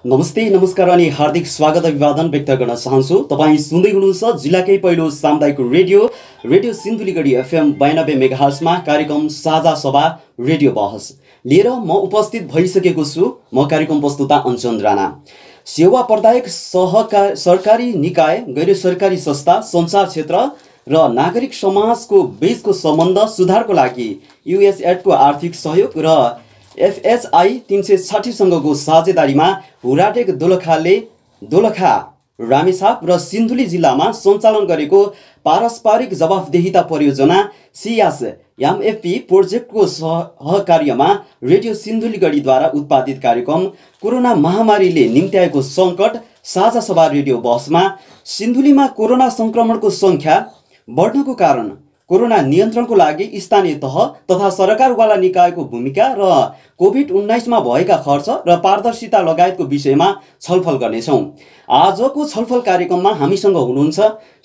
नमस्ते नमस्कार अनि हार्दिक स्वागत अभिवादन व्यक्त गर्न चाहन्छु। तपाईँ सुन्दै हुनुहुन्छ जिल्लाकै पहिलो सामुदायिक रेडियो सिन्धुलीगढी एफएम 92 मेगाहर्जमा कार्यक्रम साझा सभा रेडियो बहस लिएर म उपस्थित भइसकेको छु। म कार्यक्रम प्रस्तुता अञ्चन राणा। सेवा प्रदायक सरकारी निकाय, गैर सरकारी संस्था, सञ्चार क्षेत्र र नागरिक समाजको बीचको सम्बन्ध सुधारको लागि युएसएडको आर्थिक सहयोग र एफएचआई 360 सँगको साझेदारीमा हुराटेक दोलखा रामेछाप र सिन्धुली जिल्लामा सञ्चालन गरेको पारस्परिक जवाफदेहिता परियोजना सियास एमएफपी प्रोजेक्टको सहकार्यमा रेडियो सिन्धुलीगढीद्वारा उत्पादित कार्यक्रम कोरोना महामारीले निम्त्याएको सङ्कट साझा सभा रेडियो बहसमा सिन्धुलीमा कोरोना संक्रमणको सङ्ख्या बढ्नको कारण, कोरोना नियन्त्रणको लागि स्थानीय तह तथा सरकारवाला निकायको भूमिका र कोभिड-19 मा भएका खर्च र पारदर्शिता लगायतको विषयमा छलफल गर्नेछौँ। आजको छलफल कार्यक्रममा हामीसँग हुनुहुन्छ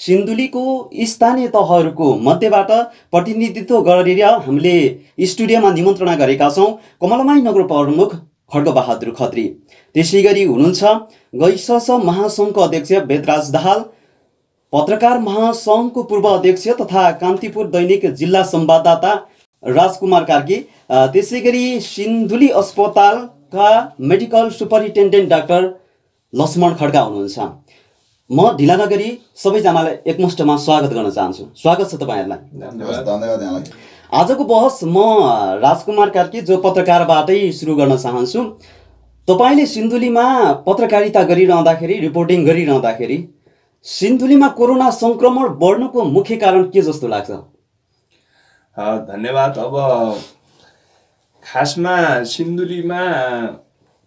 सिन्धुलीको स्थानीय तहहरूको मध्येबाट प्रतिनिधित्व गरेर हामीले स्टुडियोमा निमन्त्रणा गरेका छौँ कमलमाई नगर प्रमुख खड्गबहादुर खत्री। त्यसैगरी हुनुहुन्छ गैसस महासङ्घको अध्यक्ष वेदराज दाहाल, पत्रकार महासङ्घको पूर्व अध्यक्ष तथा कान्तिपुर दैनिक जिल्ला संवाददाता राजकुमार कार्की, त्यसैगरी सिन्धुली अस्पतालका medical superintendent doctor Laxman Khadka हुनुहुन्छ। म ढिला नगरी सबैजनालाई एकमुष्टमा स्वागत गर्न चाहन्छु। स्वागत छ तपाईँहरूलाई। धन्यवाद। आजको बहस म राजकुमार कार्की जो पत्रकारबाटै सुरु गर्न चाहन्छु। तपाईँले सिन्धुलीमा पत्रकारिता गरिरहँदाखेरि, रिपोर्टिङ गरिरहँदाखेरि सिन्धुलीमा कोरोना संक्रमण बढ्नुको मुख्य कारण के जस्तो लाग्छ? धन्यवाद। अब खासमा सिन्धुलीमा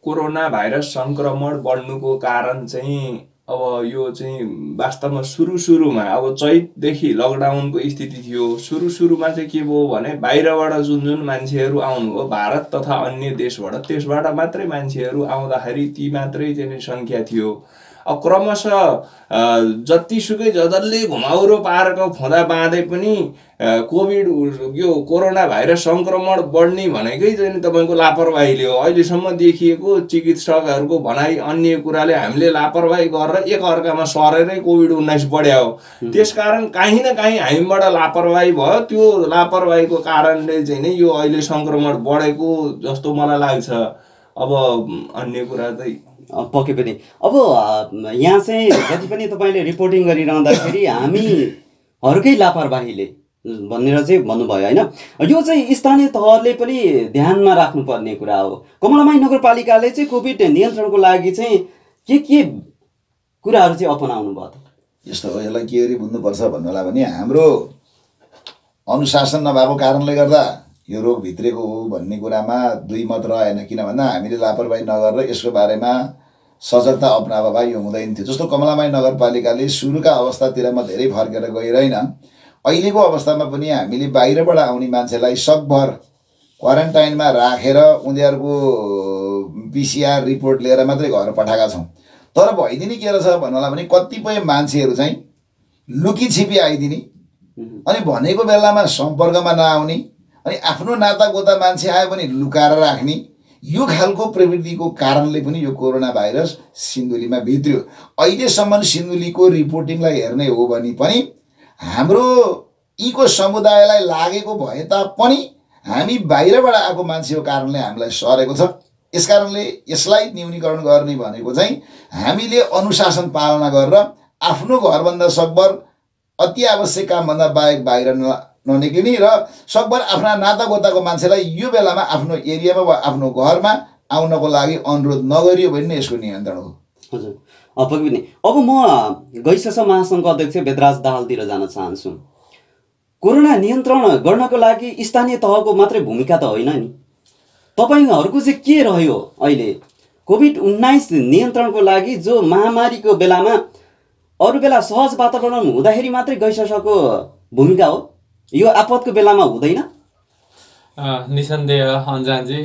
कोरोना भाइरस संक्रमण बढ्नुको कारण चाहिँ अब यो चाहिँ वास्तवमा सुरुमा अब चैतदेखि लकडाउनको स्थिति थियो। सुरुमा चाहिँ के भयो भने बाहिरबाट जुन मान्छेहरू आउनुभयो भारत तथा अन्य देशबाट, त्यसबाट मात्रै मान्छेहरू आउँदाखेरि ती मात्रै चाहिँ सङ्ख्या थियो। अब क्रमशः जतिसुकै जसले घुमाउरो पारेको फुँदा बाँधे पनि यो कोरोना भाइरस संक्रमण बढ्ने भनेकै चाहिँ तपाईँको लापरवाहीले हो। अहिलेसम्म देखिएको चिकित्सकहरूको भनाइ अन्य कुराले हामीले लापरवाही गरेर एकअर्कामा सरेरै कोभिड-19 बढ्या हो। त्यसकारण काहीँ न काहीँ हामीबाट लापरवाही भयो। त्यो लापरवाहीको कारणले चाहिँ नै यो अहिले संक्रमण बढेको जस्तो मलाई लाग्छ। अब अन्य कुरा चाहिँ पक्कै पनि। अब यहाँ चाहिँ जति पनि तपाईँले रिपोर्टिङ गरिरहँदाखेरि हामीहरूकै लापरवाहीले भनेर चाहिँ भन्नुभयो होइन? यो चाहिँ स्थानीय तहले पनि ध्यानमा राख्नुपर्ने कुरा हो। कमलामाई नगरपालिकाले चाहिँ कोभिड नियन्त्रणको लागि चाहिँ के कुराहरू चाहिँ अपनाउनु भयो त? यस्तो हो, यसलाई के गरी बुझ्नुपर्छ भन्नुलाई भने हाम्रो अनुशासन नभएको कारणले गर्दा यो रोग भित्रेको हो भन्ने कुरामा दुई मत रहेन। किन भन्दा हामीले लापरवाही नगरेर यसको बारेमा सजगता अपनाएको भए यो हुँदैन थियो। जस्तो कमलामाई नगरपालिकाले सुरुका अवस्थातिर म धेरै फर्केर गइरहेन, अहिलेको अवस्थामा पनि हामीले बाहिरबाट आउने मान्छेलाई सकभर क्वारेन्टाइनमा राखेर उनीहरूको पिसिआर रिपोर्ट लिएर मात्रै घर पठाएका छौँ। तर भइदिने के रहेछ भन्नुलाई भने कतिपय मान्छेहरू चाहिँ लुकी छिपी आइदिने अनि भनेको बेलामा सम्पर्कमा नआउने अनि आफ्नो नातागोता मान्छे आयो भने लुकाएर राख्ने, यो खालको प्रवृत्तिको कारणले पनि यो कोरोना भाइरस सिन्धुलीमा भित्रियो। अहिलेसम्म सिन्धुलीको रिपोर्टिङलाई हेर्ने हो भने पनि हाम्रो यीको समुदायलाई लागेको भए तापनि हामी बाहिरबाट आएको मान्छेको कारणले हामीलाई सरेको छ। यसकारणले यसलाई न्यूनीकरण गर्ने भनेको चाहिँ हामीले अनुशासन पालना गरेर आफ्नो घरभन्दा सकभर अति आवश्यक कामभन्दा बाहेक बाहिर ननिक्लिने र सकभर आफ्ना नातागोताको मान्छेलाई यो बेलामा आफ्नो एरियामा वा आफ्नो घरमा आउनको लागि अनुरोध नगरियो भने यसको नियन्त्रण हो। हजुर, पक्कै पनि। अब म गैसस महासङ्घको अध्यक्ष वेदराज दाहालतिर जान चाहन्छु। कोरोना नियन्त्रण गर्नको लागि स्थानीय तहको मात्रै भूमिका त होइन नि, तपाईँहरूको चाहिँ के रह्यो? अहिले कोभिड-19 नियन्त्रणको लागि जो महामारीको बेलामा अरू बेला सहज वातावरण हुँदाखेरि मात्रै गैससको भूमिका हो, यो आपतको बेलामा हुँदैन? निसन्देह अन्जानजी,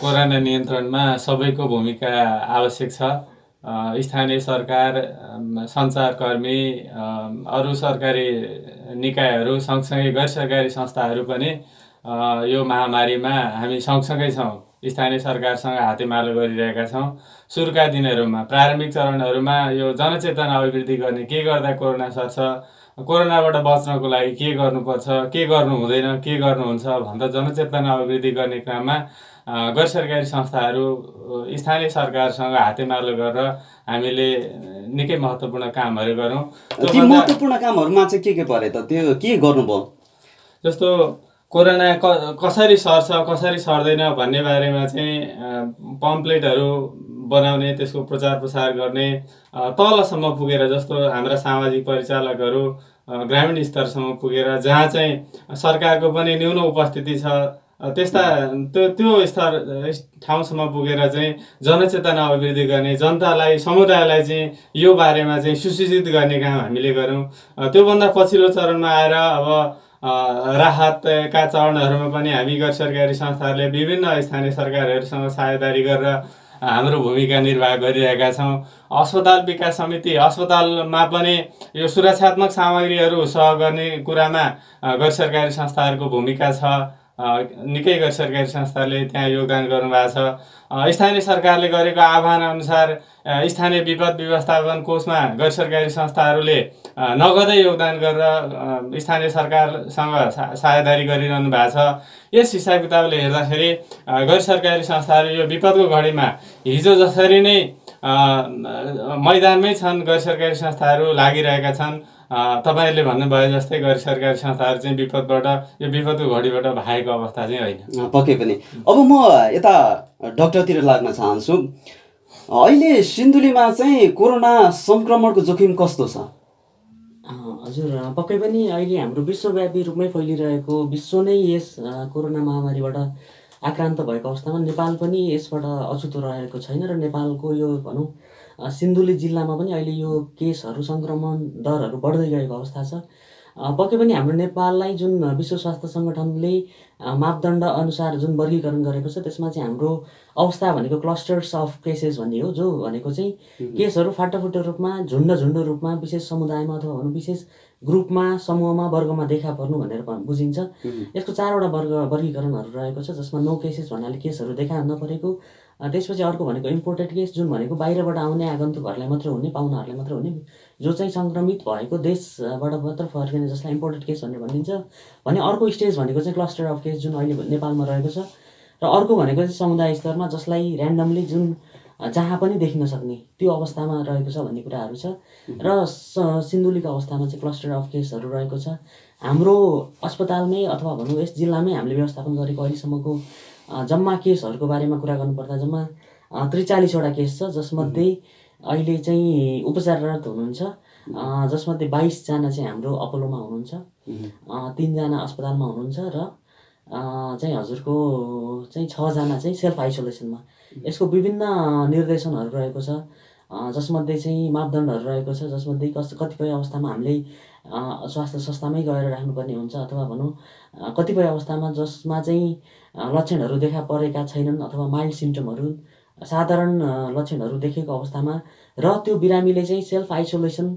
कोरोना नियन्त्रणमा सबैको भूमिका आवश्यक छ। स्थानीय सरकार, सञ्चारकर्मी, अरू सरकारी निकायहरू सँगसँगै गैर सरकारी संस्थाहरू पनि यो महामारीमा हामी सँगसँगै छौँ। स्थानीय सरकारसँग हातेमालो गरिरहेका छौँ। सुरुका दिनहरूमा प्रारम्भिक चरणहरूमा यो जनचेतना अभिवृद्धि गर्ने, के गर्दा कोरोना सर्छ, कोरोनाबाट बच्नको लागि के गर्नुपर्छ, के गर्नु हुँदैन, के गर्नुहुन्छ भनेर जनचेतना अभिवृद्धि गर्ने क्रममा गैर सरकारी संस्थाहरू स्थानीय सरकारसँग हातेमालो गरेर हामीले निकै महत्त्वपूर्ण कामहरू गऱ्यौँ। ती महत्त्वपूर्ण कामहरूमा चाहिँ के परे त, त्यो के गर्नुभयो? जस्तो कोरोना कसरी सर्छ कसरी सर्दैन भन्ने बारेमा चाहिँ पम्पलेटहरू बनाउने, त्यसको प्रचार प्रसार गर्ने, तलसम्म पुगेर जस्तो हाम्रा सामाजिक परिचालकहरू ग्रामीण स्तरसम्म पुगेर जहाँ चाहिँ सरकारको पनि न्यून उपस्थिति छ त्यस्ता त्यो स्तर ठाउँसम्म पुगेर चाहिँ जनचेतना अभिवृद्धि गर्ने, जनतालाई समुदायलाई चाहिँ यो बारेमा चाहिँ सुसूचित गर्ने काम हामीले गऱ्यौँ। त्योभन्दा पछिल्लो चरणमा आएर अब राहतका चरणहरूमा पनि हामी गैर सरकारी संस्थाहरूले विभिन्न स्थानीय सरकारहरूसँग साझेदारी गरेर हाम्रो भूमिका निर्वाह गरिरहेका छौँ। अस्पताल विकास समिति, अस्पतालमा पनि यो सुरक्षात्मक सामग्रीहरू सहयोग गर्ने कुरामा गैर सरकारी संस्थाहरूको भूमिका छ। निकै गैर सरकारी संस्थाले त्यहाँ योगदान गर्नुभएको छ। स्थानीय सरकारले गरेको आह्वान अनुसार स्थानीय विपद व्यवस्थापन कोषमा गैर सरकारी संस्थाहरूले नगदै योगदान गरेर स्थानीय सरकारसँग साझेदारी गरिरहनु भएको छ। यस हिसाब किताबले हेर्दाखेरि गैर सरकारी संस्थाहरू यो विपदको घडीमा हिजो जसरी नै मैदानमै छन्, गैर सरकारी संस्थाहरू लागिरहेका छन्। तपाईँहरूले भन्नुभयो जस्तै गैर सरकारी संस्थाहरू चाहिँ विपदबाट, यो विपदको घडीबाट भागेको अवस्था चाहिँ होइन। पक्कै पनि। अब म यता डाक्टरतिर लाग्न चाहन्छु। अहिले सिन्धुलीमा चाहिँ कोरोना सङ्क्रमणको जोखिम कस्तो छ? हजुर, पक्कै पनि अहिले हाम्रो विश्वव्यापी रूपमै फैलिरहेको, विश्व नै यस कोरोना महामारीबाट आक्रान्त भएको अवस्थामा नेपाल पनि यसबाट अछुतो रहेको छैन र नेपालको यो भनौँ सिन्धुली जिल्लामा पनि अहिले यो केसहरू, सङ्क्रमण दरहरू बढ्दै गएको अवस्था छ। पक्कै पनि हाम्रो नेपाललाई जुन विश्व स्वास्थ्य सङ्गठनले मापदण्ड अनुसार जुन वर्गीकरण गरेको छ त्यसमा चाहिँ हाम्रो अवस्था भनेको क्लस्टर्स अफ केसेस भन्ने हो, जो भनेको चाहिँ केसहरू फाटाफुट्टो रूपमा, झुन्ड रूपमा, विशेष समुदायमा अथवा भनौँ विशेष ग्रुपमा, समूहमा, वर्गमा देखा पर्नु भनेर बुझिन्छ। यसको 4वटा वर्गीकरणहरू रहेको छ, जसमा नो केसेस भन्नाले केसहरू देखा नपरेको, त्यसपछि अर्को भनेको इम्पोर्टेड केस, जुन भनेको बाहिरबाट आउने आगन्तुकहरूलाई मात्र हुने, पाहुनाहरूलाई मात्र हुने, जो चाहिँ सङ्क्रमित भएको देशबाट मात्र फर्किने, जसलाई इम्पोर्टेड केस भनेर भनिन्छ भने अर्को स्टेज भनेको चाहिँ क्लस्टर अफ केस जुन अहिले नेपालमा रहेको छ। र अर्को भनेको चाहिँ समुदाय स्तरमा, जसलाई ऱ्यान्डमली जुन जहाँ पनि देखिन सक्ने त्यो अवस्थामा रहेको छ भन्ने कुराहरू छ। र सिन्धुलीको अवस्थामा चाहिँ क्लस्टर अफ केसहरू रहेको छ। हाम्रो अस्पतालमै अथवा भनौँ यस जिल्लामै हामीले व्यवस्थापन गरेको अहिलेसम्मको जम्मा केसहरूको बारेमा कुरा गर्नुपर्दा जम्मा 43वटा केस छ, जसमध्ये अहिले चाहिँ उपचाररत हुनुहुन्छ, जसमध्ये 22जना चाहिँ हाम्रो अपोलोमा हुनुहुन्छ, 3जना अस्पतालमा हुनुहुन्छ र चाहिँ हजुरको चाहिँ 6जना चाहिँ सेल्फ आइसोलेसनमा। यसको विभिन्न निर्देशनहरू रहेको छ, जसमध्ये चाहिँ मापदण्डहरू रहेको छ, जसमध्ये कतिपय अवस्थामा हामीले स्वास्थ्य संस्थामै गएर राख्नुपर्ने हुन्छ, अथवा भनौँ कतिपय अवस्थामा जसमा चाहिँ लक्षणहरू देखा परेका छैनन् अथवा माइल्ड सिम्टमहरू, साधारण लक्षणहरू देखेको अवस्थामा र त्यो बिरामीले चाहिँ सेल्फ आइसोलेसन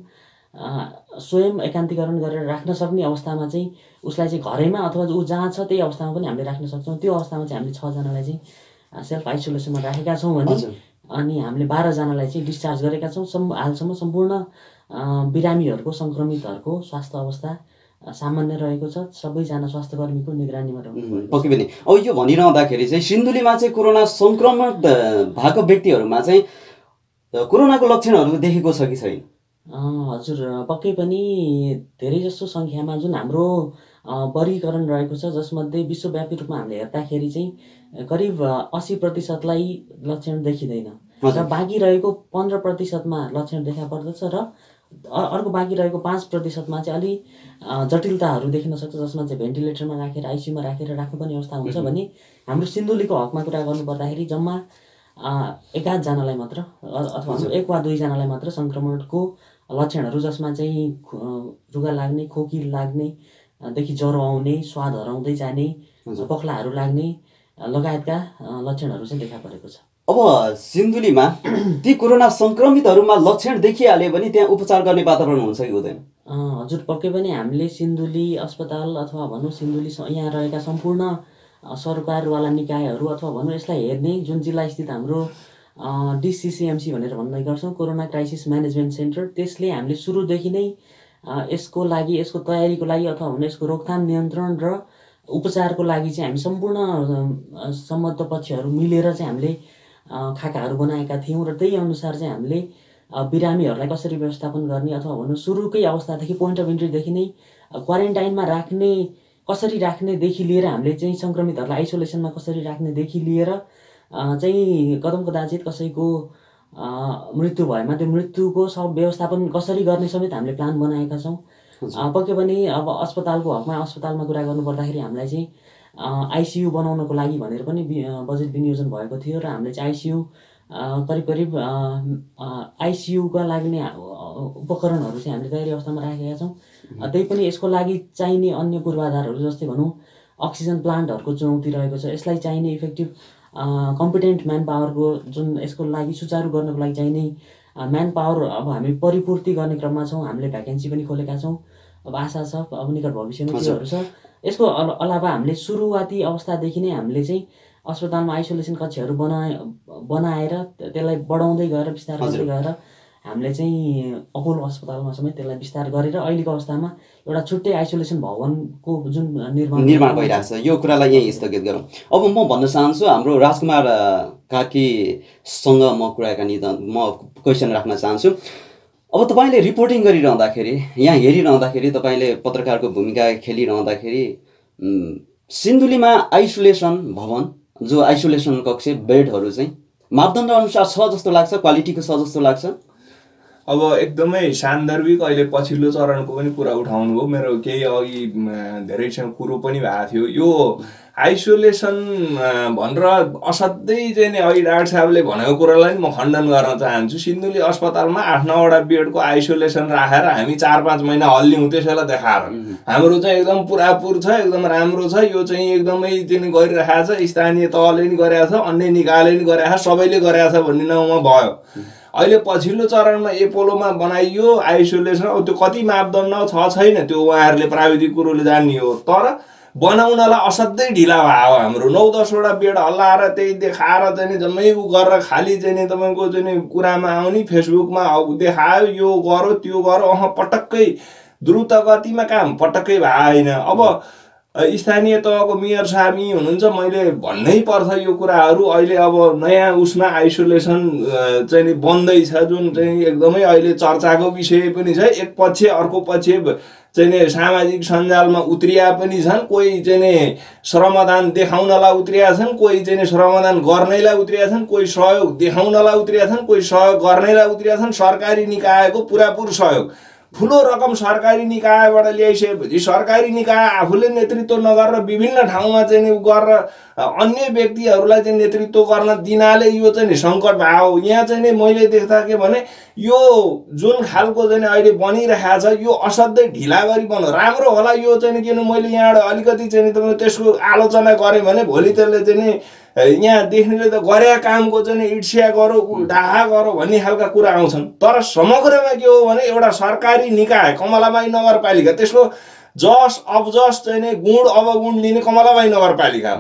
स्वयं एकान्तीकरण गरेर राख्न सक्ने अवस्थामा चाहिँ उसलाई चाहिँ घरैमा अथवा ऊ जहाँ छ त्यही अवस्थामा पनि हामीले राख्न सक्छौँ। त्यो अवस्थामा चाहिँ हामीले 6जनालाई चाहिँ सेल्फ आइसोलेसनमा राखेका छौँ भने, अनि हामीले 12जनालाई चाहिँ डिस्चार्ज गरेका छौँ। हालसम्म सम्पूर्ण बिरामीहरूको, सङ्क्रमितहरूको स्वास्थ्य अवस्था सामान्य रहेको छ। सबैजना स्वास्थ्यकर्मीको निगरानीमा रहनु। पक्कै पनि। अब यो भनिरहँदाखेरि चाहिँ सिन्धुलीमा चाहिँ कोरोना सङ्क्रमण भएको व्यक्तिहरूमा चाहिँ कोरोनाको लक्षणहरू देखेको छ कि छैन? हजुर, पक्कै पनि धेरै जसो सङ्ख्यामा जुन हाम्रो वर्गीकरण रहेको छ, जसमध्ये विश्वव्यापी रूपमा हामीले हेर्दाखेरि चाहिँ करिब 80%लाई लक्षण देखिँदैन र बाँकी रहेको 15%मा लक्षण देखा पर्दछ र अर्को बाँकी रहेको 5%मा चाहिँ अलि जटिलताहरू देखिन सक्छ, जसमा चाहिँ भेन्टिलेटरमा राखेर आइसियुमा राखेर राख्नुपर्ने अवस्था हुन्छ। भने हाम्रो सिन्धुलीको हकमा कुरा गर्नुपर्दाखेरि जम्मा 1-जनालाई मात्र अथवा 1 वा 2जनालाई मात्र सङ्क्रमणको लक्षणहरू, जसमा चाहिँ रुगा लाग्ने, खोकी लाग्ने देखि ज्वरो आउने, स्वाद हराउँदै जाने, पखलाहरू लाग्ने लगायतका लक्षणहरू चाहिँ देखा परेको छ। अब सिन्धुलीमा ती कोरोना सङ्क्रमितहरूमा लक्षण देखिहाल्यो भने त्यहाँ उपचार गर्ने वातावरण हुन्छ कि हुँदैन? हजुर, पक्कै पनि हामीले सिन्धुली अस्पताल अथवा भनौँ सिन्धुली यहाँ रहेका सम्पूर्ण सरकारवाला निकायहरू अथवा भनौँ यसलाई हेर्ने जुन जिल्ला स्थित हाम्रो डिसिसिएमसी भनेर भन्ने गर्छौँ, कोरोना क्राइसिस म्यानेजमेन्ट सेन्टर, त्यसले हामीले सुरुदेखि नै यसको लागि, यसको तयारीको लागि अथवा भनौँ यसको रोकथाम, नियन्त्रण र उपचारको लागि चाहिँ हामी सम्पूर्ण सम्बद्ध पक्षहरू मिलेर चाहिँ हामीले खाकाहरू बनाएका थियौँ र त्यही अनुसार चाहिँ हामीले बिरामीहरूलाई कसरी व्यवस्थापन गर्ने अथवा भनौँ सुरुकै अवस्थादेखि पोइन्ट अफ इन्ट्रीदेखि नै क्वारेन्टाइनमा कसरी राख्नेदेखि लिएर हामीले चाहिँ सङ्क्रमितहरूलाई आइसोलेसनमा कसरी राख्नेदेखि लिएर चाहिँ कदम कदाचित कसैको मृत्यु भएमा त्यो मृत्युको सब व्यवस्थापन कसरी गर्ने समेत हामीले प्लान बनाएका छौँ। पक्कै पनि अब अस्पतालको हकमा, अस्पतालमा कुरा गर्नुपर्दाखेरि हामीलाई चाहिँ आइसियु बनाउनको लागि भनेर पनि बजेट विनियोजन भएको थियो र हामीले चाहिँ आइसियु करिब आइसियुका लागि नै उपकरणहरू चाहिँ हामीले तयारी अवस्थामा राखेका छौँ। त्यही पनि यसको लागि चाहिने अन्य पूर्वाधारहरू जस्तै भनौँ अक्सिजन प्लान्टहरूको चुनौती रहेको छ। यसलाई चाहिने इफेक्टिभ कम्पिटेन्ट म्यान पावरको जुन यसको लागि सुचारू गर्नको लागि चाहिने म्यान पावर अब हामी परिपूर्ति गर्ने क्रममा छौँ। हामीले भ्याकेन्सी पनि खोलेका छौँ। अब आशा छ अब निकट भविष्यमा त्योहरू छ। यसको अलावा हामीले सुरुवाती अवस्थादेखि नै हामीले चाहिँ अस्पतालमा आइसोलेसन कक्षहरू बनाएर त्यसलाई बढाउँदै गएर विस्तार गर्दै गएर हामीले चाहिँ अपोलो अस्पतालमा समेत त्यसलाई विस्तार गरेर अहिलेको अवस्थामा एउटा छुट्टै आइसोलेसन भवनको जुन निर्माण भइरहेछ, यो कुरालाई यहीँ स्थगित गरौँ। अब म भन्न चाहन्छु हाम्रो राजकुमार कार्कीसँग म क्वेसन राख्न चाहन्छु। अब तपाईँले रिपोर्टिङ गरिरहँदाखेरि, यहाँ हेरिरहँदाखेरि, तपाईँले पत्रकारको भूमिका खेलिरहँदाखेरि सिन्धुलीमा आइसोलेसन भवन, जो आइसोलेसन कक्ष, बेडहरू चाहिँ मापदण्ड अनुसार छ जस्तो लाग्छ, क्वालिटीको छ जस्तो लाग्छ? अब एकदमै सान्दर्भिक अहिले पछिल्लो चरणको पनि कुरा उठाउनु हो। मेरो केही अघि धेरैसँग कुरो पनि भएको थियो। यो आइसोलेसन भनेर असाध्यै चाहिँ नि अघि डाक्टर साहबले भनेको कुरालाई म खण्डन गर्न चाहन्छु। सिन्धुली अस्पतालमा 8-9वटा बेडको आइसोलेसन राखेर हामी 4-5 महिना हल्लियौँ त्यसैलाई देखाएर। हाम्रो चाहिँ एकदम पुरापुर छ, एकदम राम्रो छ, यो चाहिँ एकदमै चाहिँ गरिरहेको छ, स्थानीय तहले नि गरेको छ, अन्य निकायले नि गरेको छ, सबैले गरेको छ भन्ने नाउँमा भयो। अहिले पछिल्लो चरणमा एपोलोमा बनाइयो आइसोलेसन। अब त्यो कति मापदण्ड छ छैन त्यो उहाँहरूले प्राविधिक कुरोले जान्ने हो, तर बनाउनलाई असाध्यै ढिला भयो। हाम्रो 9-10वटा बेड हल्लाएर त्यही देखाएर चाहिँ जम्मै उ गरेर खालि चाहिँ तपाईँको चाहिँ कुरामा आउने, फेसबुकमा देखायो, यो गरो त्यो गरो, पटक्कै द्रुत गतिमा काम पटक्कै भएन। अब स्थानीय तहको मेयर साहब यी हुनुहुन्छ, मैले भन्नै पर्छ यो कुराहरू। अहिले अब नयाँ उसमा आइसोलेसन चाहिँ बन्दैछ, जुन चाहिँ एकदमै अहिले चर्चाको विषय पनि छ। एक पक्ष अर्को पक्ष चाहिँ सामाजिक सञ्जालमा उत्रिया पनि छन्। कोही चाहिँ श्रमदान देखाउनलाई उत्रिया छन्, कोही चाहिँ श्रमदान गर्नैलाई उत्रिया छन्, कोही सहयोग देखाउनलाई उत्रिया छन्, कोही सहयोग गर्नैलाई उत्रिया छन्। सरकारी निकायको पुरापुर सहयोग, ठुलो रकम सरकारी निकायबाट ल्याइसकेपछि सरकारी निकाय आफूले नेतृत्व नगरेर विभिन्न ठाउँमा चाहिँ गरेर अन्य व्यक्तिहरूलाई चाहिँ नेतृत्व गर्न दिनाले यो चाहिँ सङ्कट भयो। यहाँ चाहिँ मैले देख्दा के भने यो जुन खालको चाहिँ अहिले बनिरहेको छ यो असाध्यै ढिला गरी बन्नु राम्रो होला। यो चाहिँ किन मैले यहाँबाट अलिकति चाहिँ तपाईँ त्यसको आलोचना गरेँ भने भोलि त्यसले चाहिँ यहाँ देख्नेले त गरे कामको चाहिँ ईर्ष्या गरो, डाहा गरो भन्ने खालका कुरा आउँछन्। तर समग्रमा के हो भने एउटा सरकारी निकाय कमलाबाई नगरपालिका, त्यसको जस अबजस चाहिँ गुण अवगुण लिने कमलाबाई नगरपालिका,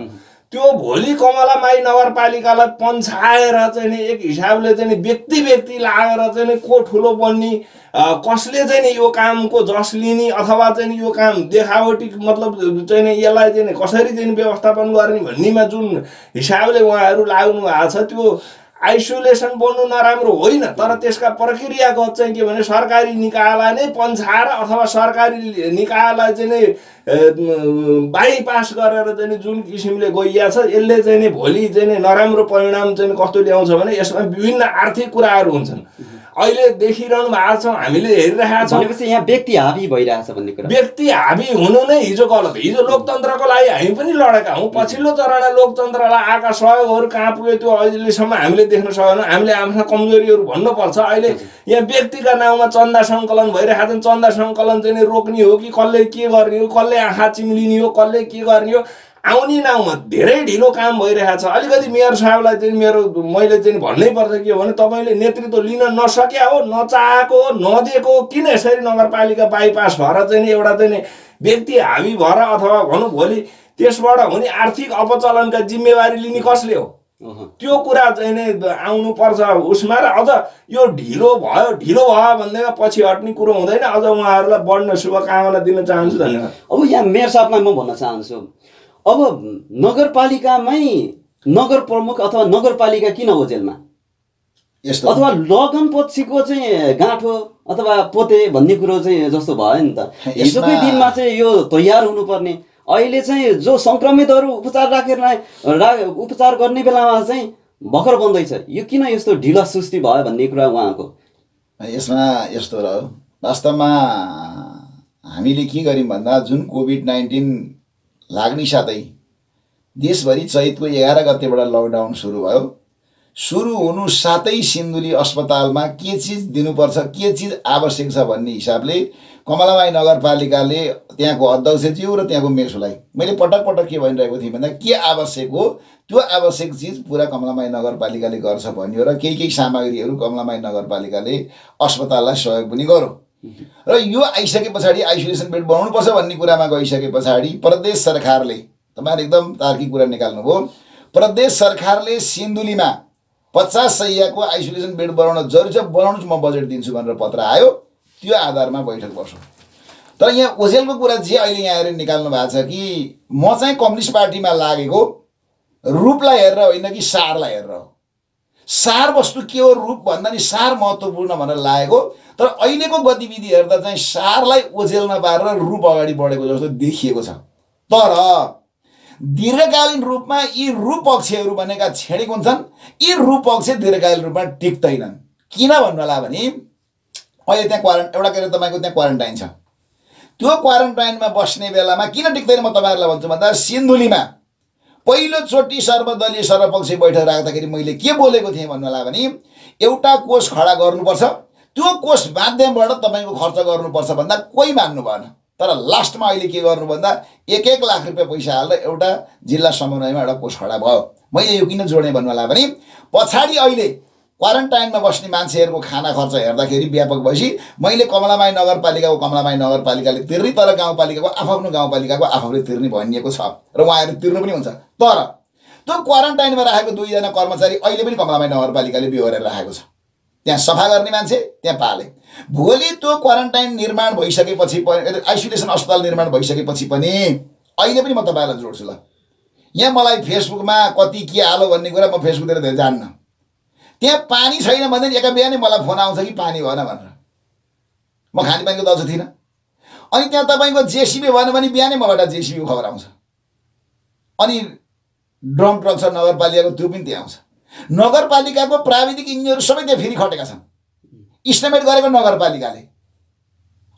त्यो भोलि कमलाबाई नगरपालिकालाई पन्छाएर चाहिँ एक हिसाबले चाहिँ व्यक्ति लागेर चाहिँ को ठुलो बन्ने, कसले चाहिँ यो कामको जस लिने अथवा चाहिँ यो काम देखावटी मतलब चाहिँ यसलाई चाहिँ कसरी चाहिँ व्यवस्थापन गर्ने भन्नेमा जुन हिसाबले उहाँहरू लाग्नु भएको छ त्यो आइसोलेसन बन्नु नराम्रो होइन। तर त्यसका प्रक्रियागत चाहिँ के भने सरकारी निकायलाई नै पन्छाएर अथवा सरकारी निकायलाई चाहिँ बाइपास गरेर चाहिँ जुन किसिमले गइया छ यसले चाहिँ भोलि चाहिँ नराम्रो परिणाम चाहिँ कस्तो ल्याउँछ भने यसमा विभिन्न आर्थिक कुराहरू हुन्छन्। अहिले देखिरहनु भएको छ, हामीले हेरिरहेका छौँ। भनेपछि यहाँ व्यक्ति हाबी भइरहेछ भन्ने कुरा, व्यक्ति हाबी हुनु नै हिजो गलत। हिजो लोकतन्त्रको लागि हामी पनि लडेका हौँ। पछिल्लो चरणमा लोकतन्त्रलाई आएका सहयोगहरू कहाँ पुग्यो त्यो अहिलेसम्म हामीले देख्न सकेनौँ। हामीले आफ्ना कमजोरीहरू भन्नुपर्छ। अहिले यहाँ व्यक्तिका नाउँमा चन्दा सङ्कलन भइरहेका छन्। चन्दा सङ्कलन चाहिँ रोक्ने हो कि कसले के गर्ने हो, कसले आँखा चिम्लिने हो, कसले के गर्ने हो, आउने नाउँमा धेरै ढिलो काम भइरहेको छ। अलिकति मेयर साहबलाई चाहिँ मैले चाहिँ भन्नै पर्छ के हो भने तपाईँले नेतृत्व लिन नसक्या हो, नचाहेको हो, नदिएको हो, किन यसरी नगरपालिका बाइपास भएर चाहिँ एउटा चाहिँ व्यक्ति हाबी भएर अथवा भनौँ भोलि त्यसबाट हुने आर्थिक अपचलनका जिम्मेवारी लिने कसले हो? त्यो कुरा चाहिँ नै आउनुपर्छ उसमा। र अझ यो ढिलो भयो भन्दैमा पछि हट्ने कुरो हुँदैन। अझ उहाँहरूलाई बढ्न शुभकामना दिन चाहन्छु। धन्यवाद। अब यहाँ मेयर साहबलाई म भन्न चाहन्छु, अब नगरपालिकामै नगर प्रमुख अथवा नगरपालिका किन हो जेलमा? अथवा लगन पक्षीको चाहिँ गाँठो अथवा पोते भन्ने कुरो चाहिँ जस्तो भयो नि त। हिजोकै दिनमा चाहिँ यो तयार हुनुपर्ने, अहिले चाहिँ जो सङ्क्रमितहरू उपचार गर्ने बेलामा चाहिँ भर्खर बन्दैछ। यो किन यस्तो ढिला सुस्ती भयो भन्ने कुरा उहाँको। यसमा यस्तो रह्यो, वास्तवमा हामीले के गर्यौँ भन्दा जुन कोभिड-19 लाग्ने साथै देशभरि चैतको 11 गतेबाट लकडाउन सुरु भयो। सुरु हुनु साथै सिन्धुली अस्पतालमा के चिज दिनुपर्छ, के चिज आवश्यक छ भन्ने हिसाबले कमलामाई नगरपालिकाले त्यहाँको अध्यक्षज्यू र त्यहाँको मेसोलाई मैले पटक पटक के भनिरहेको थिएँ भन्दा के आवश्यक हो त्यो आवश्यक चिज पुरा कमलामाई नगरपालिकाले गर्छ भन्यो र केही सामग्रीहरू कमलामाई नगरपालिकाले अस्पताललाई सहयोग पनि गर्यो। र यो आइसके पछाडि आइसोलेसन बेड बनाउनुपर्छ भन्ने कुरामा गइसके पछाडि प्रदेश सरकारले, तपाईहरु एकदम तार्किक कुरा निकाल्नुभयो, प्रदेश सरकारले सिन्धुलीमा 50 शय्याको आइसोलेसन बेड बनाउन जरुरी छ, बनाउनु म बजेट दिन्छु भनेर पत्र आयो। त्यो आधारमा बैठक बस्यो। तर यहाँ ओझेलको कुरा चाहिँ अहिले यहाँ हेरेर निकाल्नु भएको छ कि म चाहिँ कम्युनिस्ट पार्टीमा लागेको रूपलाई हेरेर होइन कि सारलाई हेरेर हो। सार वस्तु के हो, रूप भन्दा नि सार महत्त्वपूर्ण भनेर लागेको। तर अहिलेको गतिविधि हेर्दा चाहिँ सारलाई ओझेल नपारेर रूप अगाडि बढेको जस्तो देखिएको छ। तर दीर्घकालीन रूपमा यी रूप पक्षहरू भनेका क्षणिक हुन्छन्। यी रूप पक्ष दीर्घकालीन रूपमा टिक्दैनन्। किन भन्नु होला भने अहिले त्यहाँ एउटा के अरे तपाईँको त्यहाँ क्वारेन्टाइन छ। त्यो क्वारेन्टाइनमा बस्ने बेलामा किन टिक्दैन म तपाईँहरूलाई भन्छु भन्दा सिन्धुलीमा पहिलोचोटि सर्वदलीय सर्वपक्ष बैठक राख्दाखेरि मैले के बोलेको थिएँ भन्नु होला भने एउटा कोष खडा गर्नुपर्छ, त्यो कोष माध्यमबाट तपाईँको खर्च गर्नुपर्छ भन्दा कोही मान्नु भएन। तर लास्टमा अहिले के गर्नु भन्दा 1-1 लाख रुपियाँ पैसा हालेर एउटा जिल्ला समन्वयमा एउटा कोष खडा भयो। मैले यो किन जोडेँ भन्नु होला भने पछाडि अहिले क्वारेन्टाइनमा बस्ने मान्छेहरूको खाना खर्च हेर्दाखेरि व्यापक भएपछि मैले कमलामाई नगरपालिकाले तिर्ने, तर गाउँपालिकाको आफ्नो गाउँपालिकाको आफूले तिर्ने भनिएको छ र उहाँहरू तिर्नु पनि हुन्छ। तर त्यो क्वारेन्टाइनमा राखेको 2 जना कर्मचारी अहिले पनि कमलामाई नगरपालिकाले बेहोरेर राखेको छ। त्यहाँ सफा गर्ने मान्छे त्यहाँ पाले। भोलि त्यो क्वारेन्टाइन निर्माण भइसकेपछि, आइसोलेसन अस्पताल निर्माण भइसकेपछि पनि अहिले पनि म तपाईँलाई जोड्छु। ल यहाँ मलाई फेसबुकमा कति के हालो भन्ने कुरा म फेसबुकतिर धेरै जान्न। त्यहाँ पानी छैन भने एका बिहानै मलाई फोन आउँछ कि पानी भएन भनेर। म खानेपानीको दाजु थिइनँ। अनि त्यहाँ तपाईँको जेसिबी भएन भने बिहानै मबाट जेसिबीको खबर आउँछ। अनि ड्रम ट्रक छ नगरपालिकाको, त्यो पनि त्यहाँ आउँछ। नगरपालिकाको प्राविधिक इन्जिनियरहरू सबै त्यहाँ फेरि खटेका छन्। इस्टिमेट गरेको नगरपालिकाले,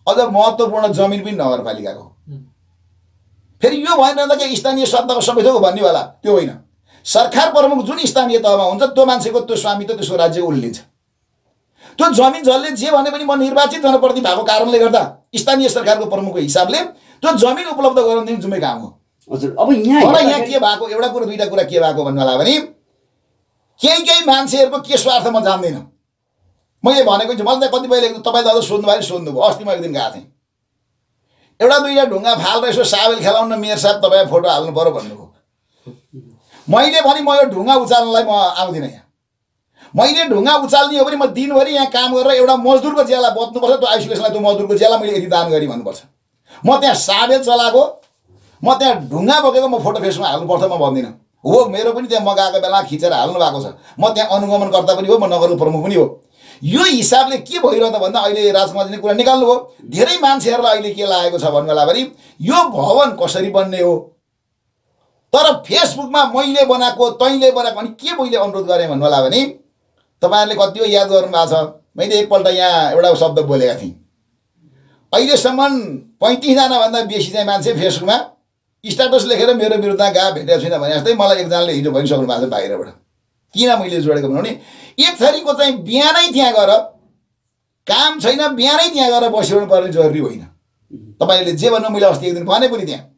अझ महत्त्वपूर्ण जमिन पनि नगरपालिकाको। फेरि यो भएन त के स्थानीय सत्ताको सबै थोक भन्ने होला, त्यो होइन। सरकार प्रमुख जुन स्थानीय तहमा हुन्छ त्यो मान्छेको त्यो स्वामित्व त्यसको राज्य उल्लिन्छ। त्यो जमिन जसले जे भने पनि म निर्वाचित जनप्रतिनिधि भएको कारणले गर्दा स्थानीय सरकारको प्रमुखको हिसाबले त्यो जमिन उपलब्ध गराउन दिनु जुम्मे काम हो। हजुर, अब यहाँ के भएको एउटा कुरा दुईटा कुरा के भएको भन्नु होला भने केही मान्छेहरूको के स्वार्थ म जान्दिनँ। मैले भनेको छु, मलाई त कतिपयले तपाईँले अझ सोध्नुभयो सोध्नुभयो। अस्ति म एक दिन गएको थिएँ, एउटा दुईटा ढुङ्गा फालेर यसो साबेल खेलाउन मेयर साहब तपाईँ फोटो हाल्नु पर्यो भन्नुभयो। मैले भने म यो ढुङ्गा उचाल्नलाई म आउँदिनँ। यहाँ मैले ढुङ्गा उचाल्ने हो भने म दिनभरि यहाँ काम गरेर एउटा मजदुरको ज्याला बच्नुपर्छ, त्यो आइसोलेसनलाई त्यो मजदुरको ज्याला मैले यति दान गरेँ भन्नुपर्छ। म त्यहाँ साबेल चलाएको, म त्यहाँ ढुङ्गा बोकेको म फोटो फेसमा हाल्नुपर्छ म भन्दिनँ। हो, मेरो पनि त्यहाँ म गएको बेला खिचेर हाल्नु भएको छ। म त्यहाँ अनुगमनकर्ता पनि हो, म नगरको प्रमुख पनि हो। यो हिसाबले के भइरह त भन्दा अहिले राजकुमारजीले कुरा निकाल्नु हो। धेरै मान्छेहरूलाई अहिले के लागेको छ भन्नु होला भने यो भवन कसरी बन्ने हो। तर फेसबुकमा मैले बनाएको तैँले बनाएको अनि के मैले अनुरोध गरेँ भन्नु होला भने तपाईँहरूले कति हो याद गर्नु भएको छ। मैले एकपल्ट यहाँ एउटा शब्द बोलेका थिएँ। अहिलेसम्म 35 जनाभन्दा बेसी चाहिँ मान्छे फेसबुकमा स्ट्याटस लेखेर मेरो विरुद्ध गएको भेटेको छुइनँ भने जस्तै मलाई एकजनाले हिजो भनिसक्नु भएको छ बाहिरबाट। किन मैले जोडेको भने एक थरीको चाहिँ बिहानै त्यहाँ गएर काम छैन, बिहानै त्यहाँ गएर बसिरहनु पर्ने जरुरी होइन। तपाईँले जे भन्नु, मैले अस्ति एक दिन भने पनि त्यहाँ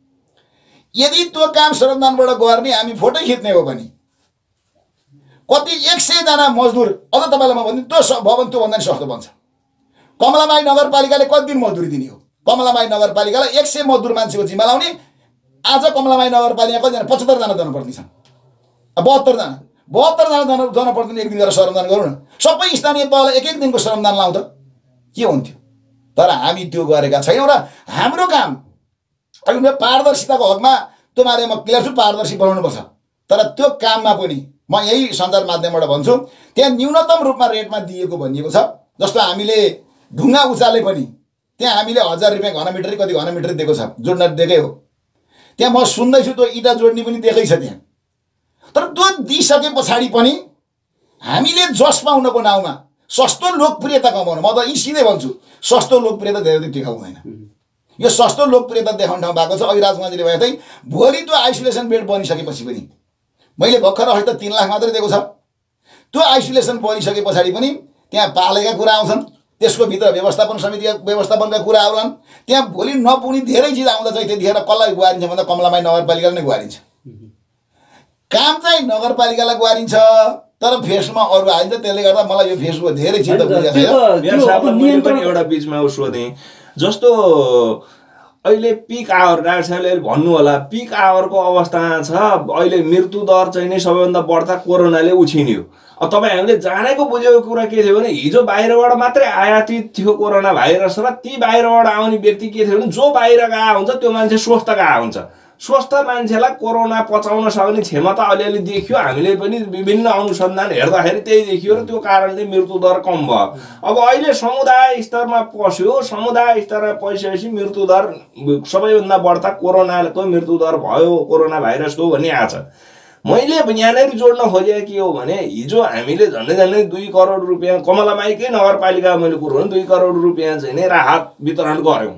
यदि त्यो काम श्रमदानबाट गर्ने हामी फोटो खिच्ने हो भने कति 100 जना मजदुर, अझ तपाईँलाई म भनिदिनु त्यो भवन त्योभन्दा नि सस्तो बन्छ। कमलामाई नगरपालिकाले कति दिन मजदुरी दिने हो? कमलामाई नगरपालिकालाई 100 मजदुर मान्छेको जिम्मा लाउने, आज कमलामाई नगरपालिका कतिजना 75 जना जनप्रतिनिधि छन् 72 जना जनप्रतिनिधि एक दिन गरेर श्रमदान गरौँ न सबै स्थानीय तहलाई एक दिनको श्रमदान लाउँ त के हुन्थ्यो तर हामी त्यो गरेका छैनौँ र हाम्रो काम अहिले पारदर्शिताको हकमा त्यो बारे म क्लियर छु पारदर्शी बनाउनुपर्छ तर त्यो काममा पनि म यही सञ्चार माध्यमबाट भन्छु त्यहाँ न्यूनतम रूपमा रेटमा दिएको भनिएको छ जस्तो हामीले ढुङ्गा उचाले पनि त्यहाँ हामीले 1000 रुपियाँ घनमिटर कति घनमिटर दिएको छ जोड्न दिएकै हो त्यहाँ म सुन्दैछु त्यो इँटा जोड्ने पनि दिएकै छ त्यहाँ तर त्यो दिइसके पछाडि पनि हामीले जस पाउनको नाउँमा सस्तो लोकप्रियता कमाउनु म त यी सिधै भन्छु सस्तो लोकप्रियता धेरै टिकाउ हुँदैन यो सस्तो लोकप्रियता देखाउने ठाउँ भएको छ अघि राजकुमारजीले भने चाहिँ भोलि त्यो आइसोलेसन बेड बनिसकेपछि पनि मैले भर्खर अहिले त 3 लाख मात्रै दिएको छ त्यो आइसोलेसन बनिसके पछाडि पनि त्यहाँ पालेका कुरा आउँछन् त्यसको भित्र व्यवस्थापन समितिका व्यवस्थापनका कुरा आउलान् त्यहाँ भोलि नपुग्ने धेरै चिज आउँदा चाहिँ त्यतिखेर कसलाई गुहारिन्छ भन्दा कमलामाई नगरपालिकाले नै गुहारिन्छ काम चाहिँ नगरपालिकालाई गुहारिन्छ तर फेसमा अरू आइन्छ त्यसले गर्दा मलाई यो फेसको धेरै चिन्ता बुझिरहेको छ एउटा बीचमा सोधेँ जस्तो अहिले पिक आवर डाक्टर साहबले भन्नु होला पिक आवरको अवस्थामा छ अहिले मृत्यु दर चाहिँ नै सबैभन्दा बढ्ता कोरोनाले उछिन्यो अब तपाईँ हामीले जानेको बुझेको कुरा के थियो भने हिजो बाहिरबाट मात्रै आयातित थियो कोरोना भाइरस र ती बाहिरबाट आउने व्यक्ति के थियो भने जो बाहिर गएको हुन्छ त्यो मान्छे स्वस्थ गएको हुन्छ स्वस्थ मान्छेलाई कोरोना पचाउन सक्ने क्षमता अलिअलि देखियो हामीले पनि विभिन्न अनुसन्धान हेर्दाखेरि त्यही देखियो र त्यो कारणले मृत्यु दर कम भयो अब अहिले समुदाय स्तरमा पस्यो समुदाय स्तरमा पसिसकेपछि मृत्यु दर सबैभन्दा बढ्ता कोरोनाको मृत्यु दर भयो कोरोना भाइरसको भन्ने आएको छ मैले यहाँनिर जोड्न खोजेको के हो भने हिजो हामीले झन्डै 2 करोड रुपियाँ कमलामाईकै नगरपालिका मैले कुरो भने 2 करोड रुपियाँ चाहिँ नै राहत वितरण गऱ्यौँ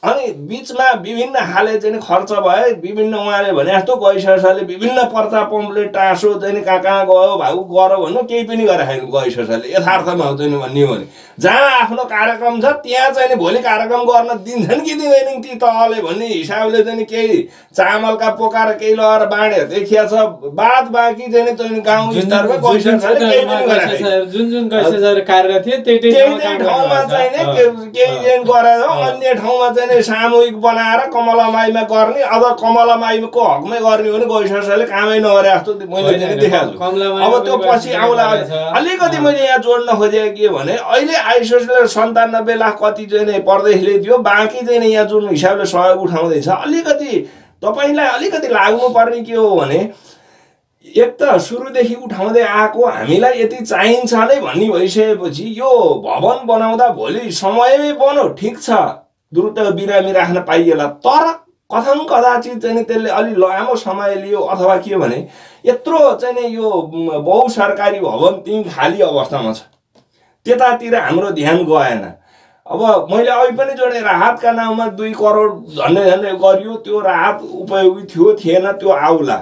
अनि बीचमा विभिन्न खाले चाहिँ खर्च भए विभिन्न उहाँले भने जस्तो गैसरले विभिन्न पर्चा पम्पलेट टाँसो चाहिँ कहाँ गयो भाउ गर भन्नु केही पनि गरेको गैसरले यथार्थमा हो चाहिँ भन्ने हो भने जहाँ आफ्नो कार्यक्रम छ त्यहाँ चाहिँ भोलि कार्यक्रम गर्न दिन्छन् कि दिँदैनन् ती तहले भन्ने हिसाबले चाहिँ केही चामलका पोकाएर केही लगाएर बाँडे देखिया छ बाद बाँकी चाहिँ गाउँ स्तरमा गैसरले केही पनि गरेको जुन गैसर कार्यरत थिए त्यही ठाउँमा चाहिँ केही गरेर अन्य ठाउँमा चाहिँ सामूहिक बनाएर कमलामाईमा गर्ने अब कमलामाईको हकमै गर्ने हो भने गैसरले कामै नगरे जस्तो मैले देखाएको छु अब त्यो पछि आउला अलिकति मैले यहाँ जोड्न खोजेको के भने अहिले आइसोलेसन 97 लाख कति चाहिँ परदेशले दियो बाँकी चाहिँ यहाँ जुन हिसाबले सहयोग उठाउँदैछ अलिकति तपाईँलाई अलिकति लाग्नु पर्ने के हो भने एक त सुरुदेखि उठाउँदै आएको हामीलाई यति चाहिन्छ नै भन्ने भइसकेपछि यो भवन बनाउँदा भोलि समयमै बनो ठिक छ द्रुत बिरामी राख्न पाइएला तर कथम कदाचित चाहिँ त्यसले अलि लामो समय लियो अथवा के भने यत्रो चाहिँ यो बहु सरकारी भवन त्यही खाली अवस्थामा छ त्यतातिर हाम्रो ध्यान गएन अब मैले अघि पनि जोडे राहतका नाउँमा 2 करोड झन्डै गरियो त्यो राहत उपयोगी थियो थिएन त्यो आउला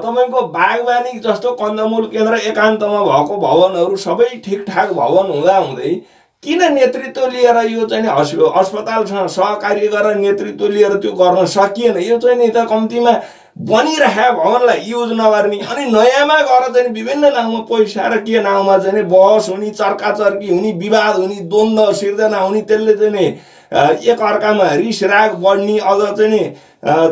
तपाईको बागवानी जस्तो कन्दमूल केन्द्र एकान्तमा भएको भवनहरू सबै ठिकठाक भवन हुँदा हुँदै किन नेतृत्व लिएर यो चाहिँ अस्पतालसँग सहकार्य गरेर नेतृत्व लिएर त्यो गर्न सकिएन यो चाहिँ नि त कम्तीमा बनिरहेको भवनलाई युज नगर्ने अनि नयाँमा गएर चाहिँ विभिन्न नाउँमा पैसा र के नाउँमा चाहिँ बहस हुने चर्काचर्की हुने विवाद हुने द्वन्द्व सिर्जना हुने त्यसले चाहिँ एक अर्कामा रिस राग बढ्ने अझ चाहिँ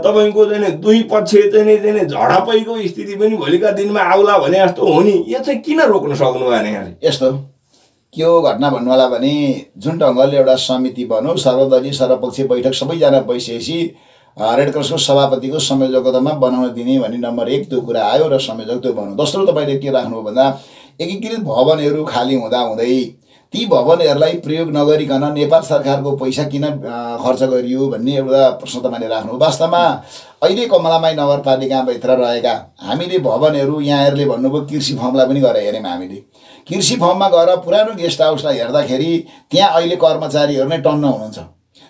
तपाईको चाहिँ दुई पक्ष चाहिँ झडपैको स्थिति पनि भोलिका दिनमा आउला भने जस्तो हो नि यो चाहिँ किन रोक्न सक्नु भएन यहाँले यस्तो के हो घटना भन्नु होला भने जुन ढङ्गले एउटा समिति बन्यो सर्वदलीय सर्वपक्षीय बैठक सबैजना बसिएपछि रेड क्रसको सभापतिको संयोजकतामा बनाउन दिने भन्ने नम्बर 1 त्यो कुरा आयो र संयोजक त्यो बनाउनु दोस्रो तपाईँले के राख्नु भन्दा एकीकृत भवनहरू खाली हुँदा हुँदै ती भवनहरूलाई प्रयोग नगरिकन नेपाल सरकारको पैसा किन खर्च गरियो भन्ने एउटा प्रश्न तपाईँले राख्नु वास्तवमा अहिले कमलामाई नगरपालिकाभित्र रहेका हामीले भवनहरू यहाँहरूले भन्नुभयो कृषि फर्मलाई पनि गएर हेऱ्यौँ हामीले कृषि फर्ममा गएर पुरानो गेस्ट हाउसलाई हेर्दाखेरि त्यहाँ अहिले कर्मचारीहरू नै टन्न हुनुहुन्छ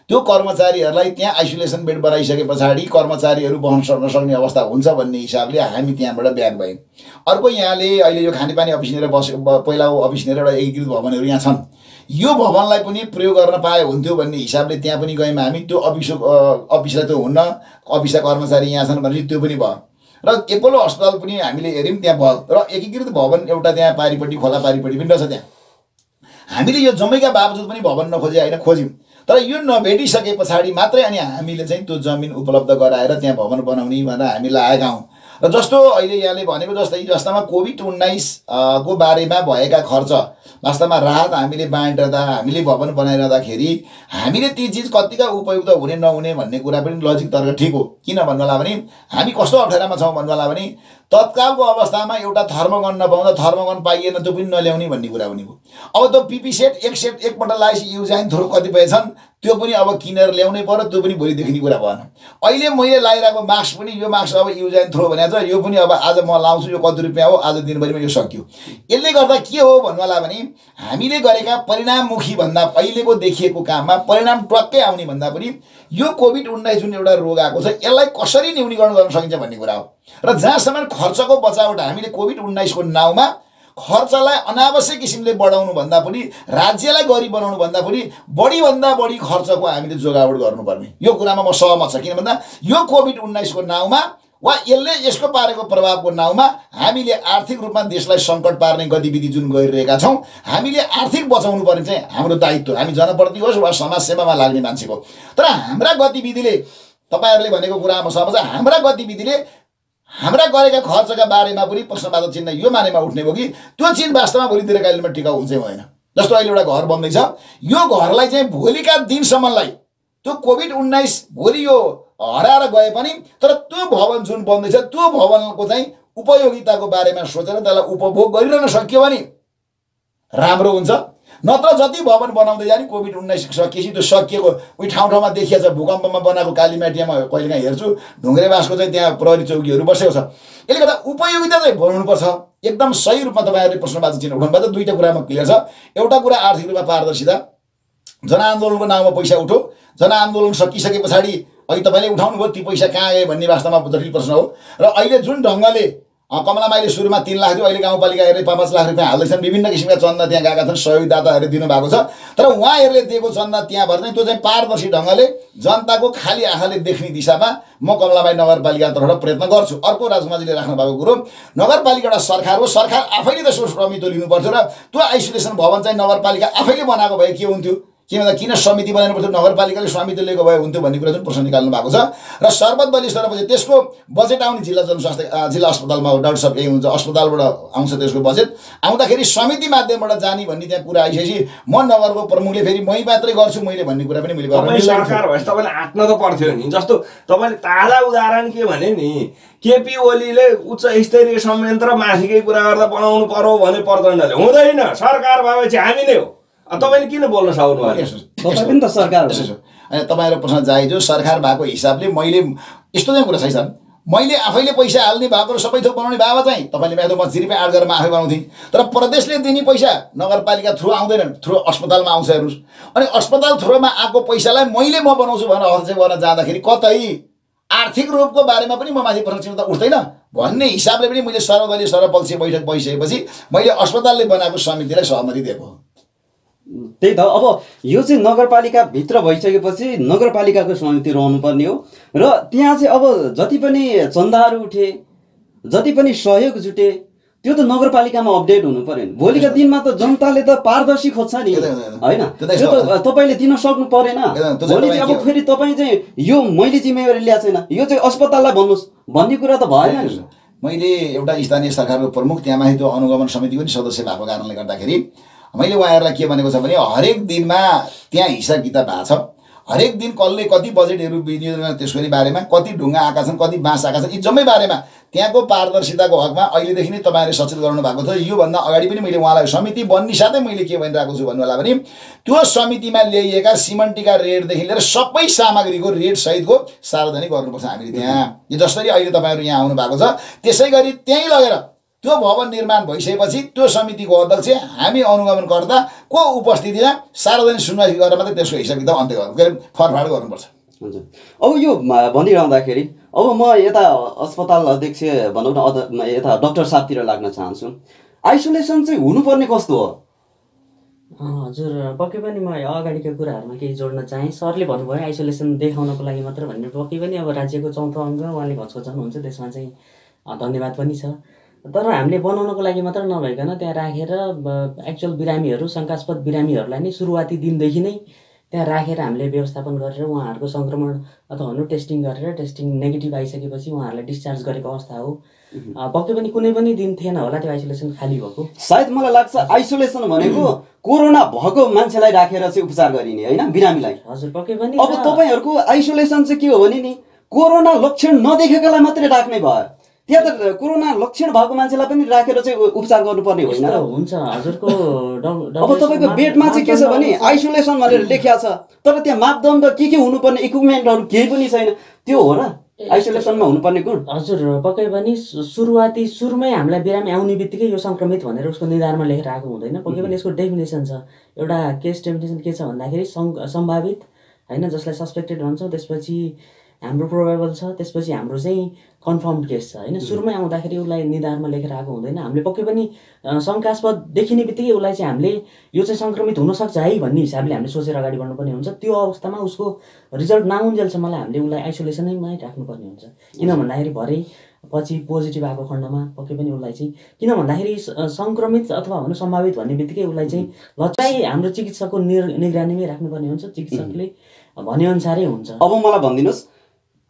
त्यो कर्मचारीहरूलाई त्यहाँ आइसोलेसन बेड बनाइसके पछाडि कर्मचारीहरू बहन सक्ने अवस्था हुन्छ भन्ने हिसाबले हामी त्यहाँबाट ब्याक भयौँ अर्को यहाँले अहिले यो खानेपानी अफिसनिर पहिला अफिसनिर एउटा एकीकृत भवनहरू यहाँ छन् यो भवनलाई पनि प्रयोग गर्न पाए हुन्थ्यो भन्ने हिसाबले त्यहाँ पनि गयौँ हामी त्यो अफिसलाई त्यो हुन्न अफिसका कर्मचारी यहाँ छन् भनेपछि त्यो पनि भयो र एपोलो अस्पताल पनि हामीले हेऱ्यौँ त्यहाँ भयो र एकीकृत भवन एउटा त्यहाँ पारिपट्टि खोला पारिपट्टि पनि रहेछ त्यहाँ हामीले यो जम्मैका बावजुद पनि भवन नखोजे होइन खोज्यौँ तर यो नभेटिसके पछाडि मात्रै अनि हामीले चाहिँ त्यो जमिन उपलब्ध गराएर त्यहाँ भवन बनाउने भनेर हामी लागेका हौँ। र जस्तो अहिले यहाँले भनेको जस्तै वास्तवमा कोभिड-19 को बारेमा भएका खर्च वास्तवमा राहत हामीले बाँडिरहँदा हामीले भवन बनाइरहँदाखेरि हामीले ती चिज कतिका उपयुक्त हुने नहुने भन्ने कुरा पनि लजिक तर्क ठिक हो। किन भन्नुहोला भने हामी कस्तो अप्ठ्यारामा छौँ भन्नुहोला भने तत्कालको अवस्थामा एउटा थर्मोगन नपाउँदा थर्मोगन पाइएन त्यो पनि नल्याउने भन्ने कुरा हुने भयो। अब त्यो पिपी सेट एकपल्ट लगाएपछि युज एन्ड थ्रो कतिपय छन् त्यो पनि अब किनेर ल्याउनै पर्यो, त्यो पनि भोलिदेखि कुरा भएन। अहिले मैले लगाइरहेको मास्क पनि यो मास्क अब युज एन्ड थ्रो भनेको छ, यो पनि अब आज म लाउँछु, यो कति रुपियाँ हो, आज दिनभरिमा यो सक्यो। यसले गर्दा के हो भन्नुहोला भने हामीले गरेका परिणाममुखी भन्दा अहिलेको देखिएको काममा परिणाम टक्कै आउने भन्दा पनि यो कोभिड-19 जुन एउटा रोग आएको छ यसलाई कसरी न्यूनीकरण गर्न सकिन्छ भन्ने कुरा हो। र जहाँसम्म खर्चको बचावट हामीले कोभिड-19 को नाउँमा खर्चलाई अनावश्यक किसिमले बढाउनु भन्दा पनि राज्यलाई गरिब बनाउनु भन्दा पनि बढीभन्दा बढी खर्चको हामीले जोगावट गर्नुपर्ने, यो कुरामा म सहमत छु। किन भन्दा यो कोभिड-19 को नाउँमा वा यसले यसको पारेको प्रभावको नाउँमा हामीले आर्थिक रूपमा देशलाई सङ्कट पार्ने गतिविधि जुन गरिरहेका छौँ, हामीले आर्थिक बचाउनु पर्ने चाहिँ हाम्रो दायित्व, हामी जनप्रति होस् वा समाजसेवामा लाग्ने मान्छेको। तर हाम्रा गतिविधिले, तपाईँहरूले भनेको कुरामा सहमत छ, हाम्रा गतिविधिले हाम्रा गरेका खर्चका बारेमा पनि प्रश्नवाचक चिन्ह यो मानेमा उठ्ने भयो कि त्यो चिज वास्तवमा भोलि दीर्घकालीनमा टिकाउ हुन्छ हुँदैन। जस्तो अहिले एउटा घर बन्दैछ, यो घरलाई चाहिँ भोलिका दिनसम्मलाई त्यो कोभिड-19 भोलि यो हराएर गए पनि तर त्यो भवन जुन बन्दैछ त्यो भवनको चाहिँ उपयोगिताको बारेमा सोचेर त्यसलाई उपभोग गरिरहन सक्यो भने राम्रो हुन्छ। नत्र जति भवन बनाउँदै जाने कोभिड-19 सकिएपछि त्यो सकिएको उही ठाउँ देखिएको छ। भूकम्पमा बनाएको कालीमाटीमा कहिलेकाहीँ हेर्छु ढुङ्ग्रेबासको चाहिँ त्यहाँ प्रहरी चौकीहरू बसेको छ। यसले गर्दा उपयोगिता चाहिँ बनाउनुपर्छ। एकदम सही रूपमा तपाईँहरूले प्रश्नवाचक चिन्ह उठाउनुभएको छ। दुईवटा कुरामा क्लियर छ। एउटा कुरा आर्थिक रूपमा पारदर्शिता, जनआन्दोलनको नाउँमा पैसा उठो, जनआन्दोलन सकिसके पछाडि अहिले तपाईँले उठाउनु भयो ती पैसा कहाँ गए भन्ने वास्तवमा जटिल प्रश्न हो। र अहिले जुन ढङ्गले कमलामाईले सुरुमा 3 लाख दियो, अहिले गाउँपालिकाहरूले 5-5 लाख रुपियाँ हाल्दैछन्, विभिन्न किसिमका चन्दा त्यहाँ गएका छन्, सहयोगदाताहरूले दिनुभएको छ। तर उहाँहरूले दिएको चन्दा त्यहाँबाट चाहिँ त्यो चाहिँ पारदर्शी ढङ्गले जनताको खाली आँखाले देख्ने दिशामा म कमलामाई नगरपालिका तर्फबाट प्रयत्न गर्छु। अर्को राजकुमारजीले राख्नु भएको कुरो, नगरपालिका एउटा सरकार हो, सरकार आफैले त्यसको स्वामित्व लिनुपर्थ्यो र त्यो आइसोलेसन भवन चाहिँ नगरपालिका आफैले बनाएको भए के हुन्थ्यो, के भन्दा किन समिति बनाउनु पर्थ्यो, नगरपालिकाले स्वामित्व लिएको भए हुन्थ्यो भन्ने कुरा जुन प्रश्न निकाल्नु भएको छ। र सर्वोच्च स्तरपछि त्यसको बजेट आउने जिल्ला जनस्वास्थ्य जिल्ला अस्पतालमा डाक्टर साहब यही हुन्छ, अस्पतालबाट आउँछ त्यसको बजेट, आउँदाखेरि समिति माध्यमबाट जाने भन्ने त्यहाँ कुरा आइसकेपछि म नगरको प्रमुखले फेरि मै मात्रै गर्छु मैले भन्ने कुरा पनि मैले गर्नु सरकार भएपछि तपाईँले आँट्न त पर्थ्यो नि। जस्तो तपाईँले ताजा उदाहरण के भने नि, केपी ओलीले उच्च स्तरीय संयन्त्र माथिकै कुरा गर्दा बनाउनु पर्यो भने प्रचण्डले हुँदैन, सरकार भएपछि हामी नै हो। तपाईँले किन बोल्न सक्नु भएको? तपाईँ पनि त सरकार हो। अनि तपाईँहरू प्रश्न जायज हो। सरकार भएको हिसाबले मैले यस्तो चाहिँ कुरा छ सर, मैले आफैले पैसा हाल्ने भएको र सबै थोक बनाउने भए चाहिँ तपाईँले मेरो 50 रुपियाँ एड गरेर म आफै बनाउँथेँ। तर प्रदेशले दिने पैसा नगरपालिका थ्रु आउँदैन, थ्रु अस्पतालमा आउँछ हेर्नुहोस्। अनि अस्पताल थ्रुमा आएको पैसालाई मैले म बनाउँछु भनेर हस्ताक्षर गर्न जाँदाखेरि कतै आर्थिक रूपको बारेमा पनि म माथि प्रश्न त उठ्दैन भन्ने हिसाबले पनि मैले सर्वदलीय सर्वपक्षीय बैठक बसिसकेपछि मैले अस्पतालले बनाएको समितिलाई सहमति दिएको। त्यही त, अब यो चाहिँ नगरपालिका भित्र भइसकेपछि नगरपालिकाको समिति रहनुपर्ने हो। र त्यहाँ चाहिँ अब जति पनि चन्दाहरू उठे, जति पनि सहयोग जुटे, त्यो त नगरपालिकामा अपडेट हुनु पर्यो नि। भोलिका दिनमा त जनताले त पारदर्शी खोज्छ नि, होइन? त्यो त तपाईँले दिन सक्नु परेन। भोलि चाहिँ अब फेरि तपाईँ चाहिँ यो मैले जिम्मेवारी ल्याएको छैन, यो चाहिँ अस्पताललाई भन्नुहोस् भन्ने कुरा त भएन नि। मैले एउटा स्थानीय सरकारको प्रमुख त्यहाँमाथि त्यो अनुगमन समितिको पनि सदस्य भएको कारणले गर्दाखेरि मैले उहाँहरूलाई के भनेको छ भने हरेक दिनमा त्यहाँ हिसाब किताब भएको छ। हरेक दिन कसले कति बजेटहरू विनियोजन त्यसको बारेमा, कति ढुङ्गा आएका छन्, कति बाँस आएका छन्, यी जम्मै बारेमा त्यहाँको पारदर्शिताको हकमा अहिलेदेखि नै तपाईँहरूले सचेत गराउनु भएको छ। योभन्दा अगाडि पनि मैले उहाँलाई समिति बन्ने साथै मैले के भनिरहेको छु भन्नु होला भने त्यो समितिमा ल्याइएका सिमेन्टीका रेटदेखि लिएर सबै सामग्रीको रेट सहितको सार्वजनिक गर्नुपर्छ हामीले त्यहाँ। यो जसरी अहिले तपाईँहरू यहाँ आउनु भएको छ त्यसै गरी त्यहीँ लगेर त्यो भवन निर्माण भइसकेपछि त्यो समितिको अध्यक्ष हामी अनुगमन गर्दा को उपस्थितिमा सार्वजनिक सुनवाई गरेर मात्रै त्यसको हिसाब किताब अन्त्य गर्नु फरफाड गर्नुपर्छ। हुन्छ। अब यो भनिरहँदाखेरि अब म यता अस्पताल अध्यक्ष भनौँ न यता डाक्टर साहबतिर लाग्न चाहन्छु। आइसोलेसन चाहिँ हुनुपर्ने कस्तो हो? हजुर, पक्कै पनि म अगाडिको कुराहरूमा केही जोड्न चाहेँ। सरले भन्नुभयो आइसोलेसन देखाउनको लागि मात्र भन्ने, पक्कै पनि अब राज्यको 4औं अङ्ग उहाँले घचघचाउनुहुन्छ, त्यसमा चाहिँ धन्यवाद पनि छ। तर हामीले बनाउनको लागि मात्र नभइकन त्यहाँ राखेर एक्चुअल बिरामीहरू, शङ्कास्पद बिरामीहरूलाई नै सुरुवाती दिनदेखि नै त्यहाँ राखेर हामीले व्यवस्थापन गरेर उहाँहरूको सङ्क्रमण अथवा भनौँ टेस्टिङ गरेर टेस्टिङ नेगेटिभ आइसकेपछि उहाँहरूलाई डिस्चार्ज गरेको अवस्था हो। पक्कै पनि कुनै पनि दिन थिएन होला त्यो आइसोलेसन खाली भएको। सायद मलाई लाग्छ आइसोलेसन भनेको कोरोना भएको मान्छेलाई राखेर चाहिँ उपचार गरिने होइन, बिरामीलाई। हजुर पक्कै पनि। अब तपाईँहरूको आइसोलेसन चाहिँ के हो भने नि कोरोना लक्षण नदेखेकालाई मात्रै राख्ने भयो, त्यहाँ त कोरोना लक्षण भएको मान्छेलाई पनि राखेर चाहिँ उपचार गर्नुपर्ने होइन र? हुन्छ हजुरको। अब तपाईँको बेडमा चाहिँ के छ भने आइसोलेसन भनेर लेखिया छ, तर त्यहाँ मापदण्ड के हुनुपर्ने इक्विपमेन्टहरू केही पनि छैन, त्यो हो र आइसोलेसनमा हुनुपर्ने गुण? हजुर पक्कै पनि सुरुमै हामीलाई बिरामी आउने बित्तिकै यो सङ्क्रमित भनेर उसको निधारमा लेखेर आएको हुँदैन। पक्कै पनि यसको डेफिनेसन छ, एउटा केस डेफिनेसन के छ भन्दाखेरि सम्भावित होइन, जसलाई सस्पेक्टेड भन्छौँ, त्यसपछि हाम्रो प्रोबेबल छ, त्यसपछि हाम्रो चाहिँ कन्फर्म केस छ होइन। सुरुमै आउँदाखेरि उसलाई निधारमा लेखेर आएको हुँदैन। हामीले पक्कै पनि शङ्कास्पद देखिने बित्तिकै उसलाई चाहिँ हामीले यो चाहिँ सङ्क्रमित हुनसक्छ है भन्ने हिसाबले हामीले सोचेर अगाडि बढ्नुपर्ने हुन्छ। त्यो अवस्थामा उसको रिजल्ट नआउन्जेलसम्मलाई हामीले उसलाई आइसोलेसनैमै राख्नुपर्ने हुन्छ। किन भन्दाखेरि भरे पछि पोजिटिभ आएको खण्डमा पक्कै पनि उसलाई चाहिँ, किन भन्दाखेरि सङ्क्रमित अथवा भनौँ सम्भावित भन्ने बित्तिकै उसलाई चाहिँ लक्षै हाम्रो चिकित्सकको निगरानीमै राख्नुपर्ने हुन्छ, चिकित्सकले भनेअनुसारै हुन्छ। अब मलाई भनिदिनुहोस्,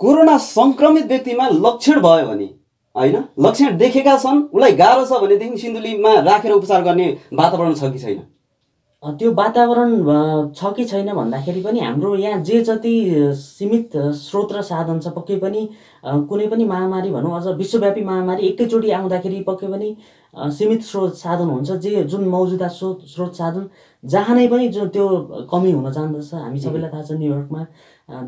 कोरोना सङ्क्रमित व्यक्तिमा लक्षण भयो भने होइन, लक्षण देखेका छन्, उसलाई गाह्रो छ भनेदेखि सिन्धुलीमा राखेर उपचार गर्ने वातावरण छ कि छैन? त्यो वातावरण छ कि छैन भन्दाखेरि पनि हाम्रो यहाँ जे जति सीमित स्रोत र साधन छ, पक्कै पनि कुनै पनि महामारी भनौँ अझ विश्वव्यापी महामारी एकैचोटि आउँदाखेरि पक्कै पनि सीमित स्रोत साधन हुन्छ। जुन मौजुदा स्रोत साधन जहाँ नै पनि जो त्यो कमी हुन जान्दछ। हामी सबैलाई थाहा छ न्युयोर्कमा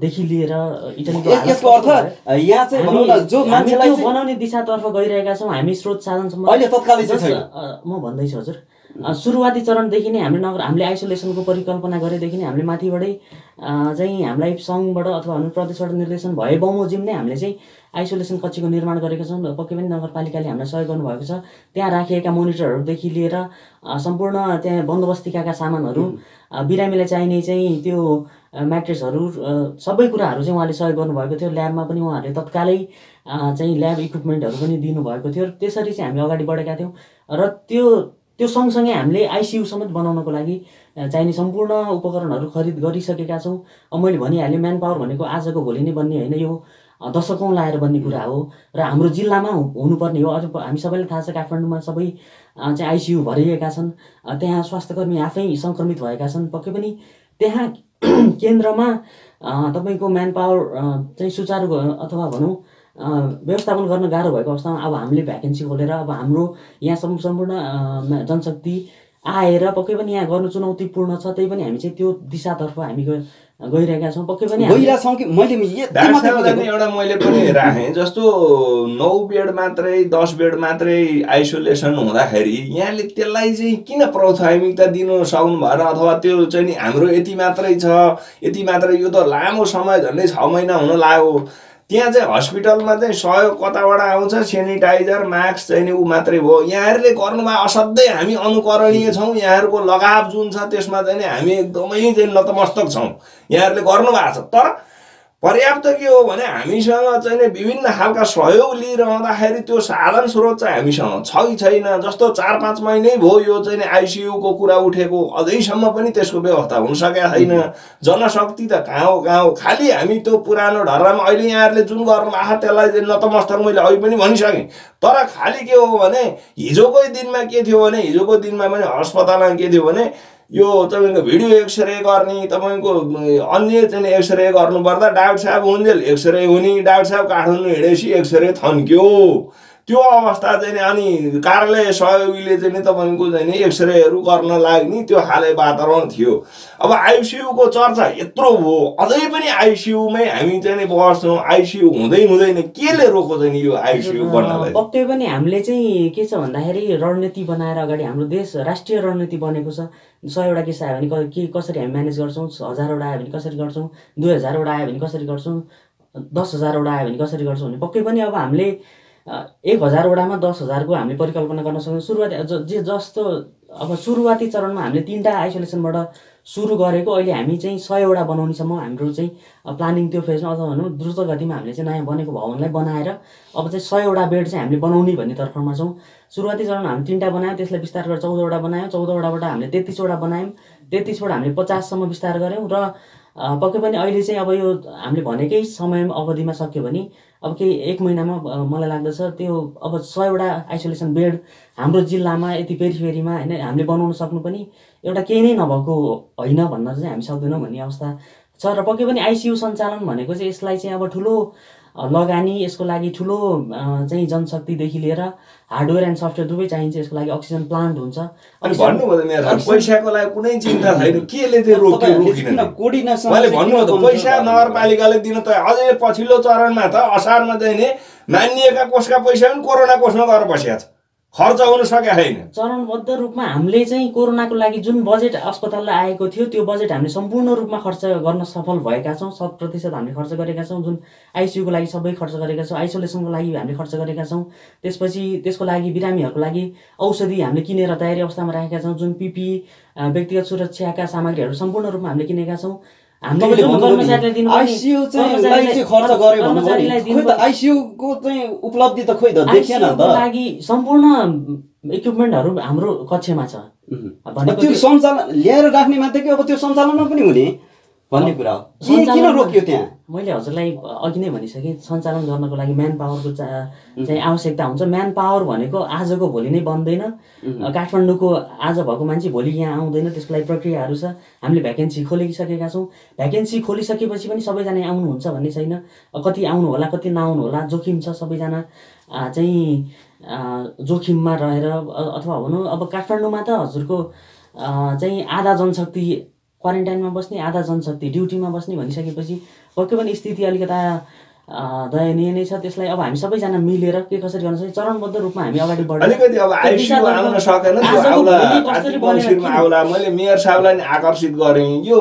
देखि लिएर इटलीको यसको अर्थ यहाँ चाहिँ भनौँ न जो मान्छेलाई बनाउने दिशातर्फ गइरहेका छौँ हामी स्रोत साधनसम्म। अहिले तत्कालै छैन। म भन्दैछु हजुर, सुरुवाती चरणदेखि नै हामीले आइसोलेसनको परिकल्पना गरेदेखि नै हामीले माथिबाटै चाहिँ हामीलाई सङ्घबाट अथवा हाम्रो प्रदेशबाट निर्देशन भए बमोजिम नै हामीले चाहिँ आइसोलेसन कक्षको निर्माण गरेका छौँ। पक्कै पनि नगरपालिकाले हामीलाई सहयोग गर्नुभएको छ। त्यहाँ राखिएका मोनिटरहरूदेखि लिएर सम्पूर्ण त्यहाँ बन्दोबस्तीका सामानहरू, बिरामीलाई चाहिने चाहिँ त्यो म्याट्रेसहरू, सबै कुराहरू चाहिँ उहाँले सहयोग गर्नुभएको थियो। ल्याबमा पनि उहाँहरूले तत्कालै चाहिँ ल्याब इक्विपमेन्टहरू पनि दिनुभएको थियो। त्यसरी चाहिँ हामी अगाडि बढेका थियौँ र त्यो सँगसँगै हामीले आइसियु समेत बनाउनको लागि चाहिने सम्पूर्ण उपकरणहरू खरिद गरिसकेका छौँ। अब मैले भनिहालेँ म्यान पावर भनेको आजको भोलि नै बन्ने होइन, यो दशकौँ लाएर बन्ने कुरा हो र हाम्रो जिल्लामा हुनुपर्ने हो। अझ हामी सबैलाई थाहा छ काठमाडौँमा सबै चाहिँ आइसियु भरिएका छन्, त्यहाँ स्वास्थ्यकर्मी आफै सङ्क्रमित भएका छन्। पक्कै पनि त्यहाँ केन्द्रमा तपाईँको म्यान पावर चाहिँ सुचारू अथवा भनौँ व्यवस्थापन गर्न गाह्रो भएको अवस्थामा अब हामीले भ्याकेन्सी खोलेर अब हाम्रो यहाँ सम्पूर्ण जनशक्ति आएर पक्कै पनि यहाँ गर्नु चुनौतीपूर्ण छ, त्यही पनि हामी चाहिँ त्यो दिशातर्फ हामी गइरहेका छौँ। पक्कै पनि एउटा मैले पनि राखेँ जस्तो 9 बेड मात्रै 10 बेड मात्रै आइसोलेसन हुँदाखेरि यहाँले त्यसलाई चाहिँ किन प्राथमिकता दिनु सक्नु भएन? अथवा त्यो चाहिँ नि हाम्रो यति मात्रै छ, यति मात्रै, यो त लामो समय झन्डै 6 महिना हुन लाग्यो। त्यहाँ चाहिँ हस्पिटलमा चाहिँ सहयोग कताबाट आउँछ? सेनिटाइजर मास्क चाहिँ नि ऊ मात्रै भयो। यहाँहरूले गर्नुभयो असाध्यै हामी अनुकरणीय छौँ। यहाँहरूको लगाव जुन छ त्यसमा चाहिँ नि हामी एकदमै चाहिँ नतमस्तक छौँ। यहाँहरूले गर्नुभएको छ, तर पर्याप्त के हो भने हामीसँग चाहिँ नि विभिन्न खालका सहयोग लिइरहँदाखेरि त्यो साधन स्रोत चाहिँ हामीसँग छ कि छैन। जस्तो 4-5 महिनै भयो यो चाहिँ नि आइसियुको कुरा उठेको, अझैसम्म पनि त्यसको व्यवस्था हुन सकेको छैन। जनशक्ति त कहाँ हो, खालि हामी त्यो पुरानो ढर्रामा अहिले यहाँहरूले जुन गर्नुभएको त्यसलाई चाहिँ नतमस्तक मैले अघि पनि भनिसकेँ। तर खालि के हो भने हिजोकै दिनमा के थियो भने हिजोको दिनमा पनि अस्पतालमा के थियो भने यो तपाईँको भिडियो एक्सरे गर्ने, तपाईँको अन्य चाहिँ एक्सरे गर्नुपर्दा डाक्टर साहब हुन्जेल एक्सरे हुने, डाक्टर साहब काठमाडौँ हिँडेपछि एक्सरे थन्क्यो, त्यो अवस्था चाहिँ अनि कार्यालय सहयोगीले चाहिँ तपाईँको चाहिँ एक्सरेहरू गर्न लाग्ने त्यो खाले वातावरण थियो। अब आइसियुको चर्चा यत्रो भयो, अझै पनि आइसियुमै हामी चाहिँ बस्छौँ। आइसियु हुँदैन, केले रोको चाहिँ यो आइसियु बन्नलाई? पक्कै पनि हामीले चाहिँ के छ भन्दाखेरि रणनीति बनाएर अगाडि हाम्रो देश राष्ट्रिय रणनीति बनेको छ। 100 वटा केस आयो भने के कसरी हामी म्यानेज गर्छौँ, 1000 वटा आयो भने कसरी गर्छौँ, 2000 वटा आयो भने कसरी गर्छौँ, 10,000 वटा आयो भने कसरी गर्छौँ भने पक्कै पनि अब हामीले 1000 वटामा 10,000को हामीले परिकल्पना गर्न सक्छौँ। जस्तो अब सुरुवाती चरणमा हामीले 3टा आइसोलेसनबाट सुरु गरेको, अहिले हामी चाहिँ 100 वटा बनाउनेसम्म हाम्रो चाहिँ प्लानिङ त्यो फेजमा अथवा भनौँ द्रुत गतिमा हामीले चाहिँ नयाँ बनेको भवनलाई बनाएर अब चाहिँ 100 वटा बेड चाहिँ हामीले बनाउने भन्ने तर्फमा छौँ। सुरुवाती चरणमा हामी 3टा बनायौँ, त्यसलाई विस्तार गरेर 14 वटा बनायौँ, 14 वटाबाट हामीले 33 वटा बनायौँ, 33बाट हामीले 50सम्म विस्तार गऱ्यौँ र पक्कै पनि अहिले चाहिँ अब यो हामीले भनेकै समय अवधिमा सक्यो भने अब केही 1 महिनामा मलाई लाग्दछ त्यो अब 100वटा आइसोलेसन बेड हाम्रो जिल्लामा यति पेरिफेरीमा होइन हामीले बनाउन सक्नु पनि एउटा केही नै नभएको होइन भन्न चाहिँ हामी सक्दैनौँ भन्ने अवस्था छ। र पक्कै पनि आइसियु सञ्चालन भनेको चाहिँ यसलाई चाहिँ अब ठुलो लगानी, यसको लागि ठुलो चाहिँ जनशक्तिदेखि लिएर हार्डवेयर एन्ड सफ्टवेयर दुवै चाहिन्छ। यसको लागि अक्सिजन प्लान्ट हुन्छ। अनि भन्नुभयो त मेरो पैसाको लागि कुनै चिन्ता छैन, केले चाहिँ रोकिन मैले भन्नुभयो त पैसा नगरपालिकाले दिन त अझै पछिल्लो चरणमा त असारमा चाहिँ नि मानिएका कोषका पैसा पनि कोरोना कोषमा गएर बसेको छ, खर्च हुन सकेको छैन। चरणबद्ध रूपमा हामीले चाहिँ कोरोनाको लागि जुन बजेट अस्पताललाई आएको थियो त्यो बजेट हामीले सम्पूर्ण रूपमा खर्च गर्न सफल भएका छौँ। 100% हामीले खर्च गरेका छौँ। जुन आइसियुको लागि सबै खर्च गरेका छौँ, आइसोलेसनको लागि हामीले खर्च गरेका छौँ। त्यसपछि त्यसको लागि बिरामीहरूको लागि औषधि हामीले किनेर तयारी अवस्थामा राखेका छौँ। जुन पिपी व्यक्तिगत सुरक्षाका सामग्रीहरू सम्पूर्ण रूपमा हामीले किनेका छौँ। आइसियुको चाहिँ उपलब्धि त खोइ त देखिएन त। लागि सम्पूर्ण इक्विपमेन्टहरू हाम्रो कक्षमा छ। त्यो सञ्चालन ल्याएर राख्ने मात्रै कि अब त्यो सञ्चालनमा पनि हुने भन्ने कुरा हो। किन रोकियो त्यहाँ? मैले हजुरलाई अघि नै भनिसकेँ, सञ्चालन गर्नको लागि म्यान पावरको चाहिँ आवश्यकता हुन्छ। म्यान पावर भनेको आजको भोलि नै बन्दैन। काठमाडौँको आज भएको मान्छे भोलि यहाँ आउँदैन, त्यसको लागि प्रक्रियाहरू छ। हामीले भ्याकेन्सी खोलिसकेका छौँ। भ्याकेन्सी खोलिसकेपछि पनि सबैजना आउनुहुन्छ भन्ने छैन। कति आउनु होला, कति नआउनु होला, जोखिम छ। सबैजना चाहिँ जोखिममा रहेर अथवा भनौँ अब काठमाडौँमा त हजुरको चाहिँ आधा जनशक्ति क्वारेन्टाइनमा बस्ने, आधा जनशक्ति ड्युटीमा बस्ने भनिसकेपछि पक्कै पनि स्थिति अलिकता दयनीय नै छ। त्यसलाई अब हामी सबैजना मिलेर के कसरी गर्न सक्छ, चरणबद्ध रूपमा हामी अगाडि बढ्छौँ। अलिकति अब आइसियु आउन सकेन त्यो आउला मैले मेयर साहबलाई नि आकर्षित गरेँ। यो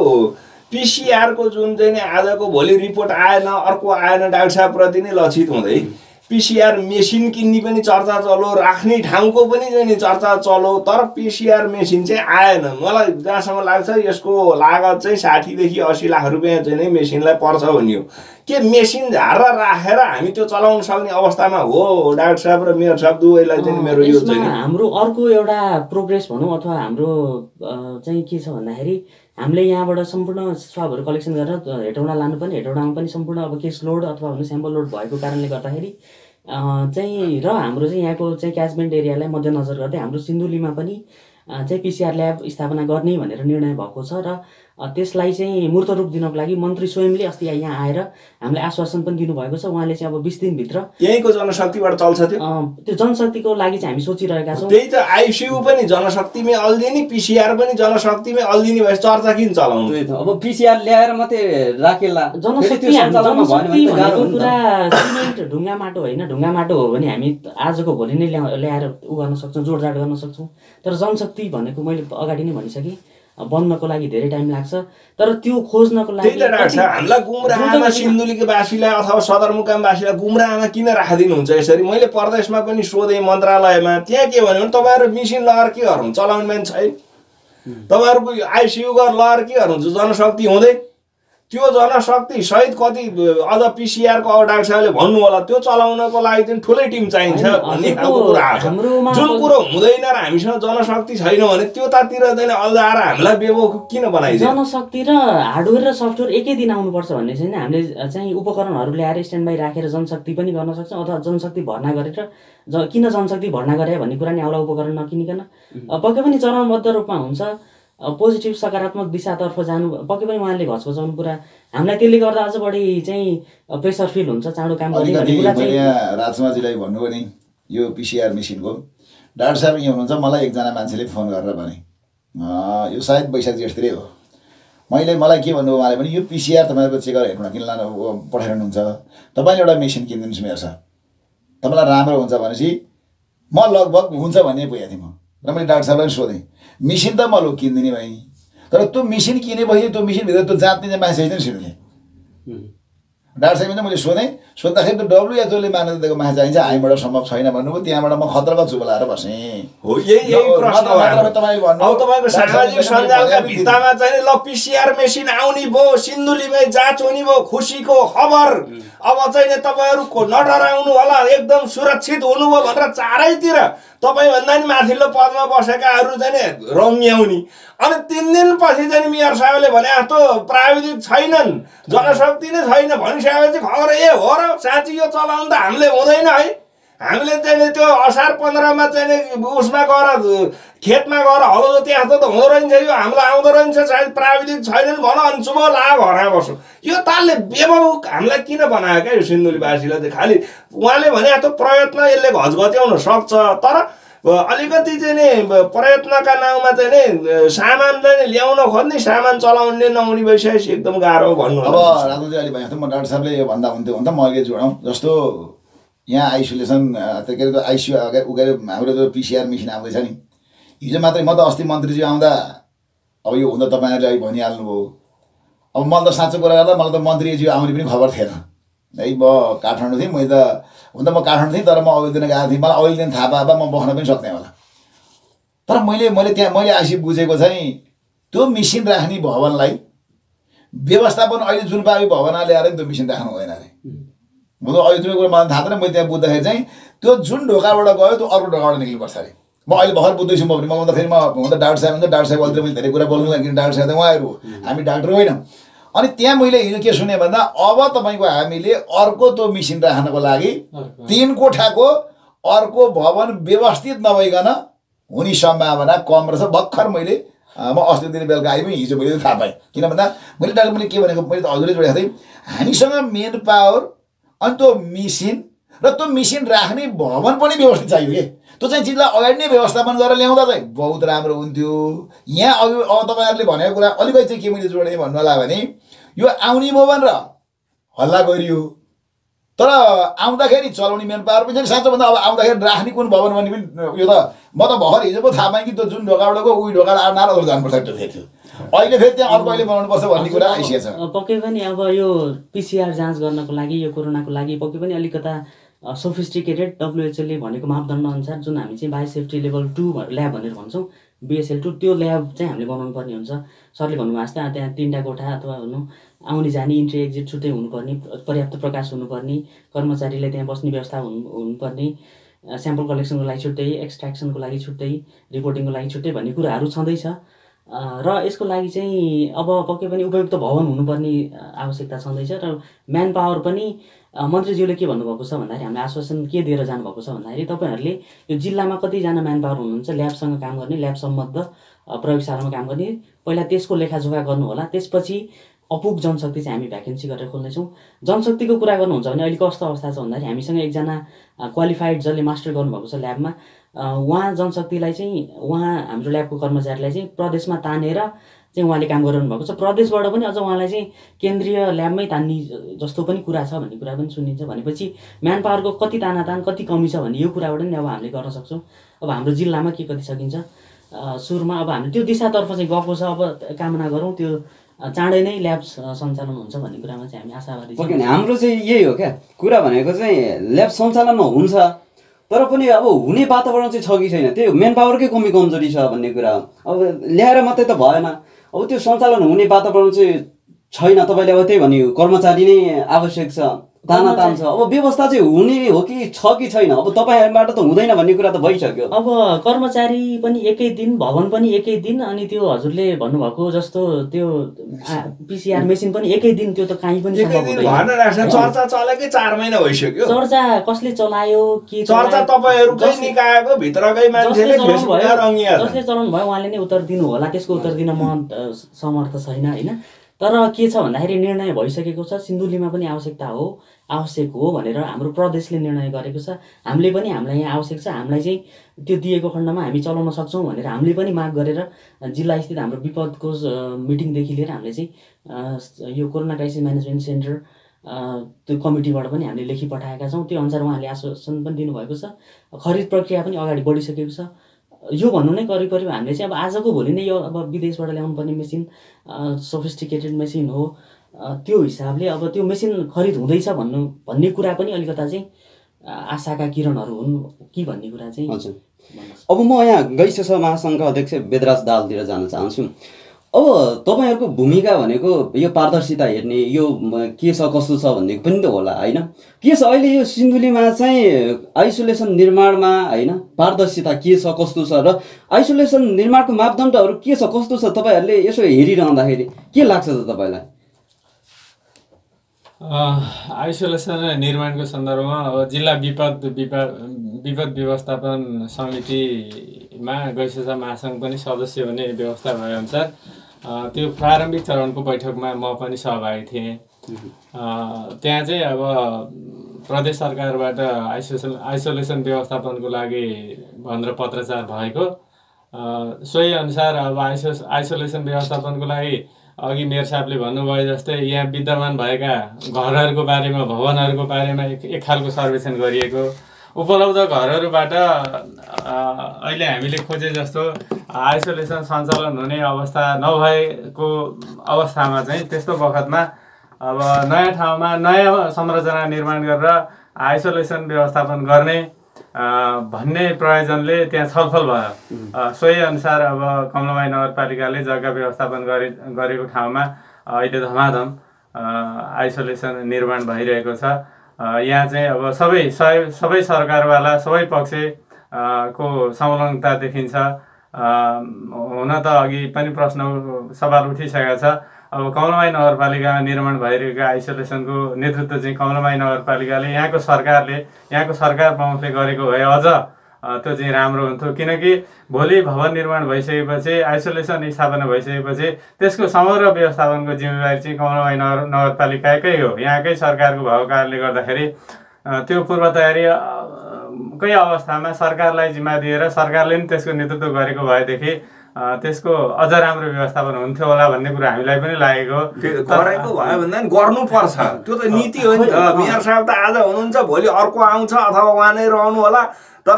पिसिआरको जुन चाहिँ नि आजको भोलि रिपोर्ट आएन, अर्को आएन, डाक्टर साहबप्रति नै लक्षित हुँदै पिसिआर मेसिन किन्ने पनि चर्चा चलो, राख्ने ठाउँको पनि चाहिँ नि चर्चा चलो, तर पिसिआर मेसिन चाहिँ आएन। मलाई जहाँसम्म लाग्छ यसको लागत चाहिँ 60 देखि 80 लाख रुपियाँ चाहिँ नै मेसिनलाई पर्छ भन्ने हो। के मेसिन झारेर राखेर हामी त्यो चलाउन सक्ने अवस्थामा हो डाक्टर साहब र मेयर साहब दुवैलाई चाहिँ मेरो यो चाहिँ हाम्रो अर्को एउटा प्रोग्रेस भनौँ अथवा हाम्रो चाहिँ के छ भन्दाखेरि हामीले यहाँबाट सम्पूर्ण स्वाबहरू कलेक्सन गरेर हेटौँडा लानुपर्ने, हेटौँडामा पनि सम्पूर्ण अब केस लोड अथवा भन्नु स्याम्पल लोड भएको कारणले गर्दाखेरि चाहिँ र हाम्रो चाहिँ यहाँको चाहिँ क्याचमेन्ट एरियालाई मध्यनजर गर्दै हाम्रो सिन्धुलीमा पनि चाहिँ पिसिआर ल्याब स्थापना गर्ने भनेर निर्णय भएको छ। र त्यसलाई चाहिँ मूर्त रूप दिनको लागि मन्त्री स्वयंले अस्ति यहाँ आएर हामीलाई आश्वासन पनि दिनुभएको छ। उहाँले चाहिँ अब 20 दिनभित्र यहीँको जनशक्तिबाट चल्छ त्यो जनशक्तिको लागि चाहिँ हामी सोचिरहेका छौँ। त्यही त आइसियु पनि जनशक्तिमै अल्दिने, पिसिआर पनि जनशक्तिमै अल्दिने भए चर्चा किन चलाउनु? अब पिसिआर ल्याएर मात्रै राखेला जनशक्ति भनेको पुरा सिमेन्ट ढुङ्गा माटो होइन। ढुङ्गा माटो हो भने हामी आजको भोलि नै ल्याएर उ गर्न सक्छौँ, जोडजाड गर्न सक्छौँ। तर जनशक्ति भनेको मैले अगाडि नै भनिसकेँ बन्नको लागि धेरै टाइम लाग्छ। तर त्यो खोज्नको लागि हामीलाई गुमराहमा सिन्धुलीको वासीलाई अथवा सदरमुकामवासीलाई गुमराहमा किन राखिदिनुहुन्छ यसरी? मैले प्रदेशमा पनि सोधेँ मन्त्रालयमा, त्यहाँ के भन्यो भने तपाईँहरू मेसिन लगाएर के गर्नुहुन्छ, चलाउने मान्छे छैन, तपाईँहरूको आइसियु गरेर लगाएर के गर्नुहुन्छ जनशक्ति हुँदै? त्यो जनशक्ति सहित कति अझ पिसिआरको अब डाक्टर साहबले भन्नु होला त्यो चलाउनको लागि चाहिँ ठुलै टिम चाहिन्छ भन्ने खालको कुरा आएको छ। जुन कुरो हुँदैन र हामीसँग जनशक्ति छैन भने त्योतातिर चाहिँ अझ आएर हामीलाई बेवकु किन बनाइदिन्छ? जनशक्ति र हार्डवेयर र सफ्टवेयर एकै दिन आउनुपर्छ भन्ने छैन। हामीले चाहिँ उपकरणहरू ल्याएर स्ट्यान्ड बाई राखेर जनशक्ति पनि गर्न सक्छौँ अथवा जनशक्ति भर्ना गरेर किन जनशक्ति भर्ना गरे भन्ने कुरा नि आउला उपकरण नकिनिकन पक्कै पनि चरणबद्ध रूपमा हुन्छ। पोजिटिभ सकारात्मक दिशातर्फ जानु पक्कै पनि उहाँले घचघचाउनु पुरा हामीलाई त्यसले गर्दा अझ बढी चाहिँ प्रेसर फिल हुन्छ चाँडो काम गर्ने भन्ने कुरा चाहिँ। यहाँ राजमाजीलाई भन्नुभयो नि यो पिसिआर मेसिनको डाक्टर साहब यहाँ हुनुहुन्छ, मलाई एकजना मान्छेले फोन गरेर भने यो सायद वैशाख जेठतिरै हो। मलाई के भन्नुभयो उहाँले भने यो पिसिआर तपाईँको चेक गरेर हेर्नु किन लानु पठाइरहनुहुन्छ, तपाईँले एउटा मेसिन किनिदिनुहोस् मेयर साहब, तपाईँलाई राम्रो हुन्छ भनेपछि म लगभग हुन्छ भन्ने पुगेको थिएँ म। र मैले डाक्टर साहबलाई सोधेँ मेसिन त म किनिदिने भएँ, तर त्यो मेसिन किनेपछि त्यो मेसिनभित्र त्यो जाँच्ने मान्छे छैन सिधै। डाक्टर साहबले मैले सोद्धाखेरि त्यो डब्लुएचओले मान्यता दिएको मान्छे चाहिन्छ, हामीबाट सम्भव छैन भन्नुभयो। त्यहाँबाट म खतराको चुप लाएर बसेँ। हो यही प्रश्न हो। तपाईँको सामाजिक सञ्जालका भित्तामा चाहिँ ल पिसिआर मेसिन आउने भयो, सिन्धुलीमै जाँच हुने भयो, खुसीको खबर, अब चाहिँ तपाईँहरूको नडराउनु होला, एकदम सुरक्षित हुनुभयो भनेर चारैतिर तपाईँभन्दा नि माथिल्लो पदमा बसेकाहरू चाहिँ रङ्ग्याउने। अनि 3 दिनपछि त्यसपछि चाहिँ मेयर साहबले भने जस्तो प्राविधिक छैनन्, जनशक्ति नै छैन भनिसकेपछि खबर हो र साँच्ची यो चलाउनु त हामीले हुँदैन है। हामीले चाहिँ त्यो असार 15मा चाहिँ उसमा गएर खेतमा गएर हलो जोते जस्तो त हुँदो रहेछ, यो हामीलाई आउँदो रहेछ, सायद प्राविधिक छैनन् भन अनि चुप लाग घरमा बस्छु। यो तालले बेबाबुक हामीलाई किन बनायो क्या यो सिन्धुलीवासीलाई चाहिँ? खालि उहाँले भने जस्तो प्रयत्न यसले घचघच्याउन सक्छ, तर अलिकति चाहिँ नि प्रयत्नका नाउँमा चाहिँ नि सामान चाहिँ ल्याउन खोज्ने, सामान चलाउनु नहुने भइसकेपछि एकदम गाह्रो भन्नु। अब राजुजी अहिले भने म डाक्टर साहबले यो भन्दा हुन्थ्यो भने त म अघि जोडौँ, जस्तो यहाँ आइसोलेसन के अरे आइसियु उगेर हाम्रो त्यो पिसिआर मेसिन आउँदैछ नि, हिजो मात्रै म त अस्ति मन्त्रीजी आउँदा अब यो हुँदा तपाईँहरूले अहिले भनिहाल्नुभयो। अब मलाई त साँचो कुरा गर्दा मलाई त मन्त्रीजी आउने पनि खबर थिएन है। म काठमाडौँ थिएँ, मैले त हुन त म काठमाडौँ थिएँ, तर म अघिल्लो दिन गएको थिएँ, मलाई अघिल्लो दिन थाहा पाए म बस्न पनि सक्ने होला। तर मैले आइसी बुझेको चाहिँ त्यो मेसिन राख्ने भवनलाई व्यवस्थापन अहिले जुन पावि भवन ल्याएर नि त्यो मेसिन राख्नु हुँदैन अरे। म त अहिले त्यो कुरा मलाई थाहा थिएन, मैले त्यहाँ बुझ्दाखेरि चाहिँ त्यो जुन ढोकाबाट गयो त्यो अर्को ढोकाबाट निक्लिनुपर्छ अरे। म अहिले भर्खर बुझ्दैछु। म त फेरि म त डाक्टर साहब हुन्छ, डाक्टर साहब अहिले मैले धेरै कुरा बोल्नु किन डाक्टर साहब त उहाँहरू हो, हामी डाक्टर होइनौँ। अनि त्यहाँ मैले हिजो के सुने भन्दा अब तपाईँको हामीले अर्को त्यो मेसिन राख्नको लागि 3 कोठाको अर्को भवन व्यवस्थित नभइकन हुने सम्भावना कम रहेछ। भर्खर मैले म अस्ति दिन बेलुका आइ पनि हिजो मैले थाहा पाएँ। किन भन्दा मैले के भनेको, मैले त हजुरले जोडेको थिएँ, हामीसँग मेन पावर अनि त्यो मेसिन र त्यो मेसिन राख्ने भवन पनि व्यवस्थित चाहियो कि त्यो चाहिँ चिजलाई अगाडि नै व्यवस्थापन गरेर ल्याउँदा चाहिँ बहुत राम्रो हुन्थ्यो। यहाँ अघि अब तपाईँहरूले भनेको कुरा अलिकति चाहिँ के मैले जोडेँ भन्नु होला भने यो आउने भवन र हल्ला गरियो, तर आउँदाखेरि चलाउने मेन पावर पनि साँचो भन्दा अब आउँदाखेरि राख्ने कुन भवन भन्ने पनि यो त म त भर्खर हिजो पो थाहा पाएँ कि त्यो जुन ढोकाबाट गयो उही ढोकाबाट नारो जानुपर्छ त्यो थियो। अहिले फेरि त्यहाँ अर्को अहिले बनाउनुपर्छ भन्ने कुरा आइसकेको छ। पक्कै पनि अब यो पिसिआर जाँच गर्नको लागि, यो कोरोनाको लागि पक्कै पनि अलिकता सोफिस्टिकेटेड डब्लुएचओले भनेको मापदण्ड अनुसार जुन हामी चाहिँ बायोसेफ्टी लेभल 2 ल्याब भनेर भन्छौँ, BSL2, त्यो ल्याब चाहिँ हामीले बनाउनु पर्ने हुन्छ। सरले भन्नुभएको जस्तै त्यहाँ 3टा कोठा अथवा भनौँ आउने जाने इन्ट्री एक्जिट छुट्टै हुनुपर्ने, पर्याप्त प्रकाश हुनुपर्ने, कर्मचारीलाई त्यहाँ बस्ने व्यवस्था हुनुपर्ने, स्याम्पल कलेक्सनको लागि छुट्टै, एक्सट्र्याक्सनको लागि छुट्टै, रिपोर्टिङको लागि छुट्टै भन्ने कुराहरू छँदैछ। र यसको लागि चाहिँ अब पक्कै पनि उपयुक्त भवन हुनुपर्ने आवश्यकता छँदैछ र म्यान पावर पनि मन्त्रीज्यूले के भन्नुभएको छ भन्दाखेरि हामीले आश्वासन के दिएर जानुभएको छ भन्दाखेरि तपाईँहरूले यो जिल्लामा कतिजना म्यान पावर हुनुहुन्छ ल्याबसँग काम गर्ने, ल्याब सम्बद्ध प्रयोगशालामा काम गर्ने, पहिला त्यसको लेखाजोखा गर्नु होला। त्यसपछि अपुग जनशक्ति चाहिँ हामी भ्याकेन्सी गरेर खोल्नेछौँ। जनशक्तिको कुरा गर्नुहुन्छ भने अहिले कस्तो अवस्था छ भन्दाखेरि हामीसँग एकजना क्वालिफाइड जसले मास्टर गर्नुभएको छ ल्याबमा, उहाँ जनशक्तिलाई चाहिँ हाम्रो ल्याबको कर्मचारीलाई चाहिँ प्रदेशमा तानेर चाहिँ उहाँले काम गरिरहनु भएको छ। प्रदेशबाट पनि अझ उहाँलाई चाहिँ केन्द्रीय ल्याबमै तान्ने जस्तो पनि कुरा छ भन्ने कुरा पनि सुनिन्छ। भनेपछि म्यान पावरको कति तानातान, कति कमी छ भन्ने यो कुराबाट नि अब हामीले गर्न सक्छौँ। अब हाम्रो जिल्लामा के कति सकिन्छ सुरुमा अब हामीले त्यो दिशातर्फ चाहिँ गएको छ। अब कामना गरौँ त्यो चाँडै नै ल्याब सञ्चालन हुन्छ भन्ने कुरामा चाहिँ हामी आशावादी छौँ। हाम्रो चाहिँ यही हो क्या कुरा भनेको चाहिँ ल्याब सञ्चालनमा हुन्छ, तर पनि अब हुने वातावरण चाहिँ छ कि छैन, त्यो मेन पावरकै कमी कमजोरी छ भन्ने कुरा हो। अब ल्याएर मात्रै त भएन, अब त्यो सञ्चालन हुने वातावरण चाहिँ छैन। तपाईँले अब त्यही भन्यो कर्मचारी नै आवश्यक छ, तानातान छ। अब व्यवस्था चाहिँ हुने हो कि छ कि छैन, अब तपाईँहरूबाट त हुँदैन भन्ने कुरा त भइसक्यो। अब कर्मचारी पनि एकै दिन, भवन पनि एकै दिन, अनि त्यो हजुरले भन्नुभएको जस्तो त्यो पिसिआर मेसिन पनि एकै दिन, त्यो त कहीँ पनि सम्भव हुँदैन। चर्चा चलेकै 4 महिना भइसक्यो। चर्चा कसले चलायो, के चर्चा तपाईँहरूकै निकायको भित्रकै मान्छेले फेसबुकमा रङ्गिया जसले चलाउनु भयो उहाँले नै उत्तर दिनु होला। त्यसको उत्तर दिन म समर्थ छैन होइन। तर के छ भन्दाखेरि निर्णय भइसकेको छ, सिन्धुलीमा पनि आवश्यक हो भनेर हाम्रो प्रदेशले निर्णय गरेको छ। हामीले पनि हामीलाई यहाँ आवश्यक छ, हामीलाई चाहिँ त्यो दिएको खण्डमा हामी चलाउन सक्छौँ भनेर हामीले पनि माग गरेर जिल्ला स्थित हाम्रो विपदको मिटिङदेखि लिएर हामीले चाहिँ यो कोरोना क्राइसिस म्यानेजमेन्ट सेन्टर त्यो कमिटीबाट पनि हामीले लेखी पठाएका छौँ। त्यो अनुसार उहाँले आश्वासन पनि दिनुभएको छ। खरिद प्रक्रिया पनि अगाडि बढिसकेको छ। यो भन्नु नै करिब हामीले चाहिँ अब आजको भोलि नै यो अब विदेशबाट ल्याउनु पर्ने मेसिन सोफिस्टिकेटेड मेसिन हो, त्यो हिसाबले अब त्यो मेसिन खरिद हुँदैछ भन्ने कुरा पनि अलिकता चाहिँ आशाका किरणहरू हुन् कि भन्ने कुरा चाहिँ। हजुर, अब म यहाँ गैसेस महासङ्घका अध्यक्ष वेदराज दाहालतिर जान चाहन्छु। अब तपाईँहरूको भूमिका भनेको यो पारदर्शिता हेर्ने, यो के छ कस्तो छ भन्ने पनि त होला होइन? के छ अहिले यो सिन्धुलीमा चाहिँ आइसोलेसन निर्माणमा होइन पारदर्शिता के छ कस्तो छ र आइसोलेसन निर्माणको मापदण्डहरू के छ कस्तो छ तपाईँहरूले यसो हेरिरहँदाखेरि के लाग्छ त तपाईँलाई? आइसोलेसन निर्माणको सन्दर्भमा अब जिल्ला विपद व्यवस्थापन समितिमा गैसेसा महासङ्घ पनि सदस्य हुने व्यवस्था भएअनुसार त्यो प्रारम्भिक चरणको बैठकमा म पनि सहभागी थिएँ। त्यहाँ चाहिँ अब प्रदेश सरकारबाट आइसोलेसन व्यवस्थापनको लागि भनेर पत्रचार भएको, सोही अनुसार अब आइसोलेसन व्यवस्थापनको लागि अघि मेयर साहबले भन्नुभयो जस्तै यहाँ विद्यमान भएका घरहरूको बारेमा, भवनहरूको बारेमा एक खालको सर्वेक्षण गरिएको, उपलब्ध घरहरूबाट अहिले हामीले खोजे जस्तो आइसोलेसन सञ्चालन हुने अवस्था नभएको अवस्थामा चाहिँ त्यस्तो बखतमा अब नयाँ ठाउँमा नयाँ संरचना निर्माण गरेर आइसोलेसन व्यवस्थापन गर्ने भन्ने प्रयोजनले त्यहाँ छलफल भयो। सोही अनुसार अब कमलाबाई नगरपालिकाले जग्गा व्यवस्थापन गरेको ठाउँमा अहिले धमाधम आइसोलेसन निर्माण भइरहेको छ। यहाँ चाहिँ अब सबै सरकारवाला सबै पक्ष को संलग्नता देखिन्छ। हुन त अघि पनि प्रश्न सवाल उठिसकेको छ। अब कमलाबाई नगरपालिकामा निर्माण भइरहेको आइसोलेसनको नेतृत्व चाहिँ कमलाबाई नगरपालिकाले, यहाँको सरकार प्रमुखले गरेको भए अझ त्यो चाहिँ राम्रो हुन्थ्यो। किनकि भोलि भवन निर्माण भइसकेपछि, आइसोलेसन स्थापना भइसकेपछि त्यसको समग्र व्यवस्थापनको जिम्मेवारी चाहिँ कमलाबाई नगरपालिकाकै हो। यहाँकै सरकारको भएको कारणले गर्दाखेरि त्यो पूर्व तयारी कै अवस्थामा सरकारलाई जिम्मा दिएर सरकारले पनि त्यसको नेतृत्व गरेको भएदेखि त्यसको अझ राम्रो व्यवस्थापन हुन्थ्यो होला भन्ने कुरा हामीलाई पनि लागेको। गरेको भयो भन्दा पनि गर्नुपर्छ, त्यो त नीति हो नि त। मेयर साहब त आज हुनुहुन्छ, भोलि अर्को आउँछ अथवा उहाँ नै रहनु होला, तर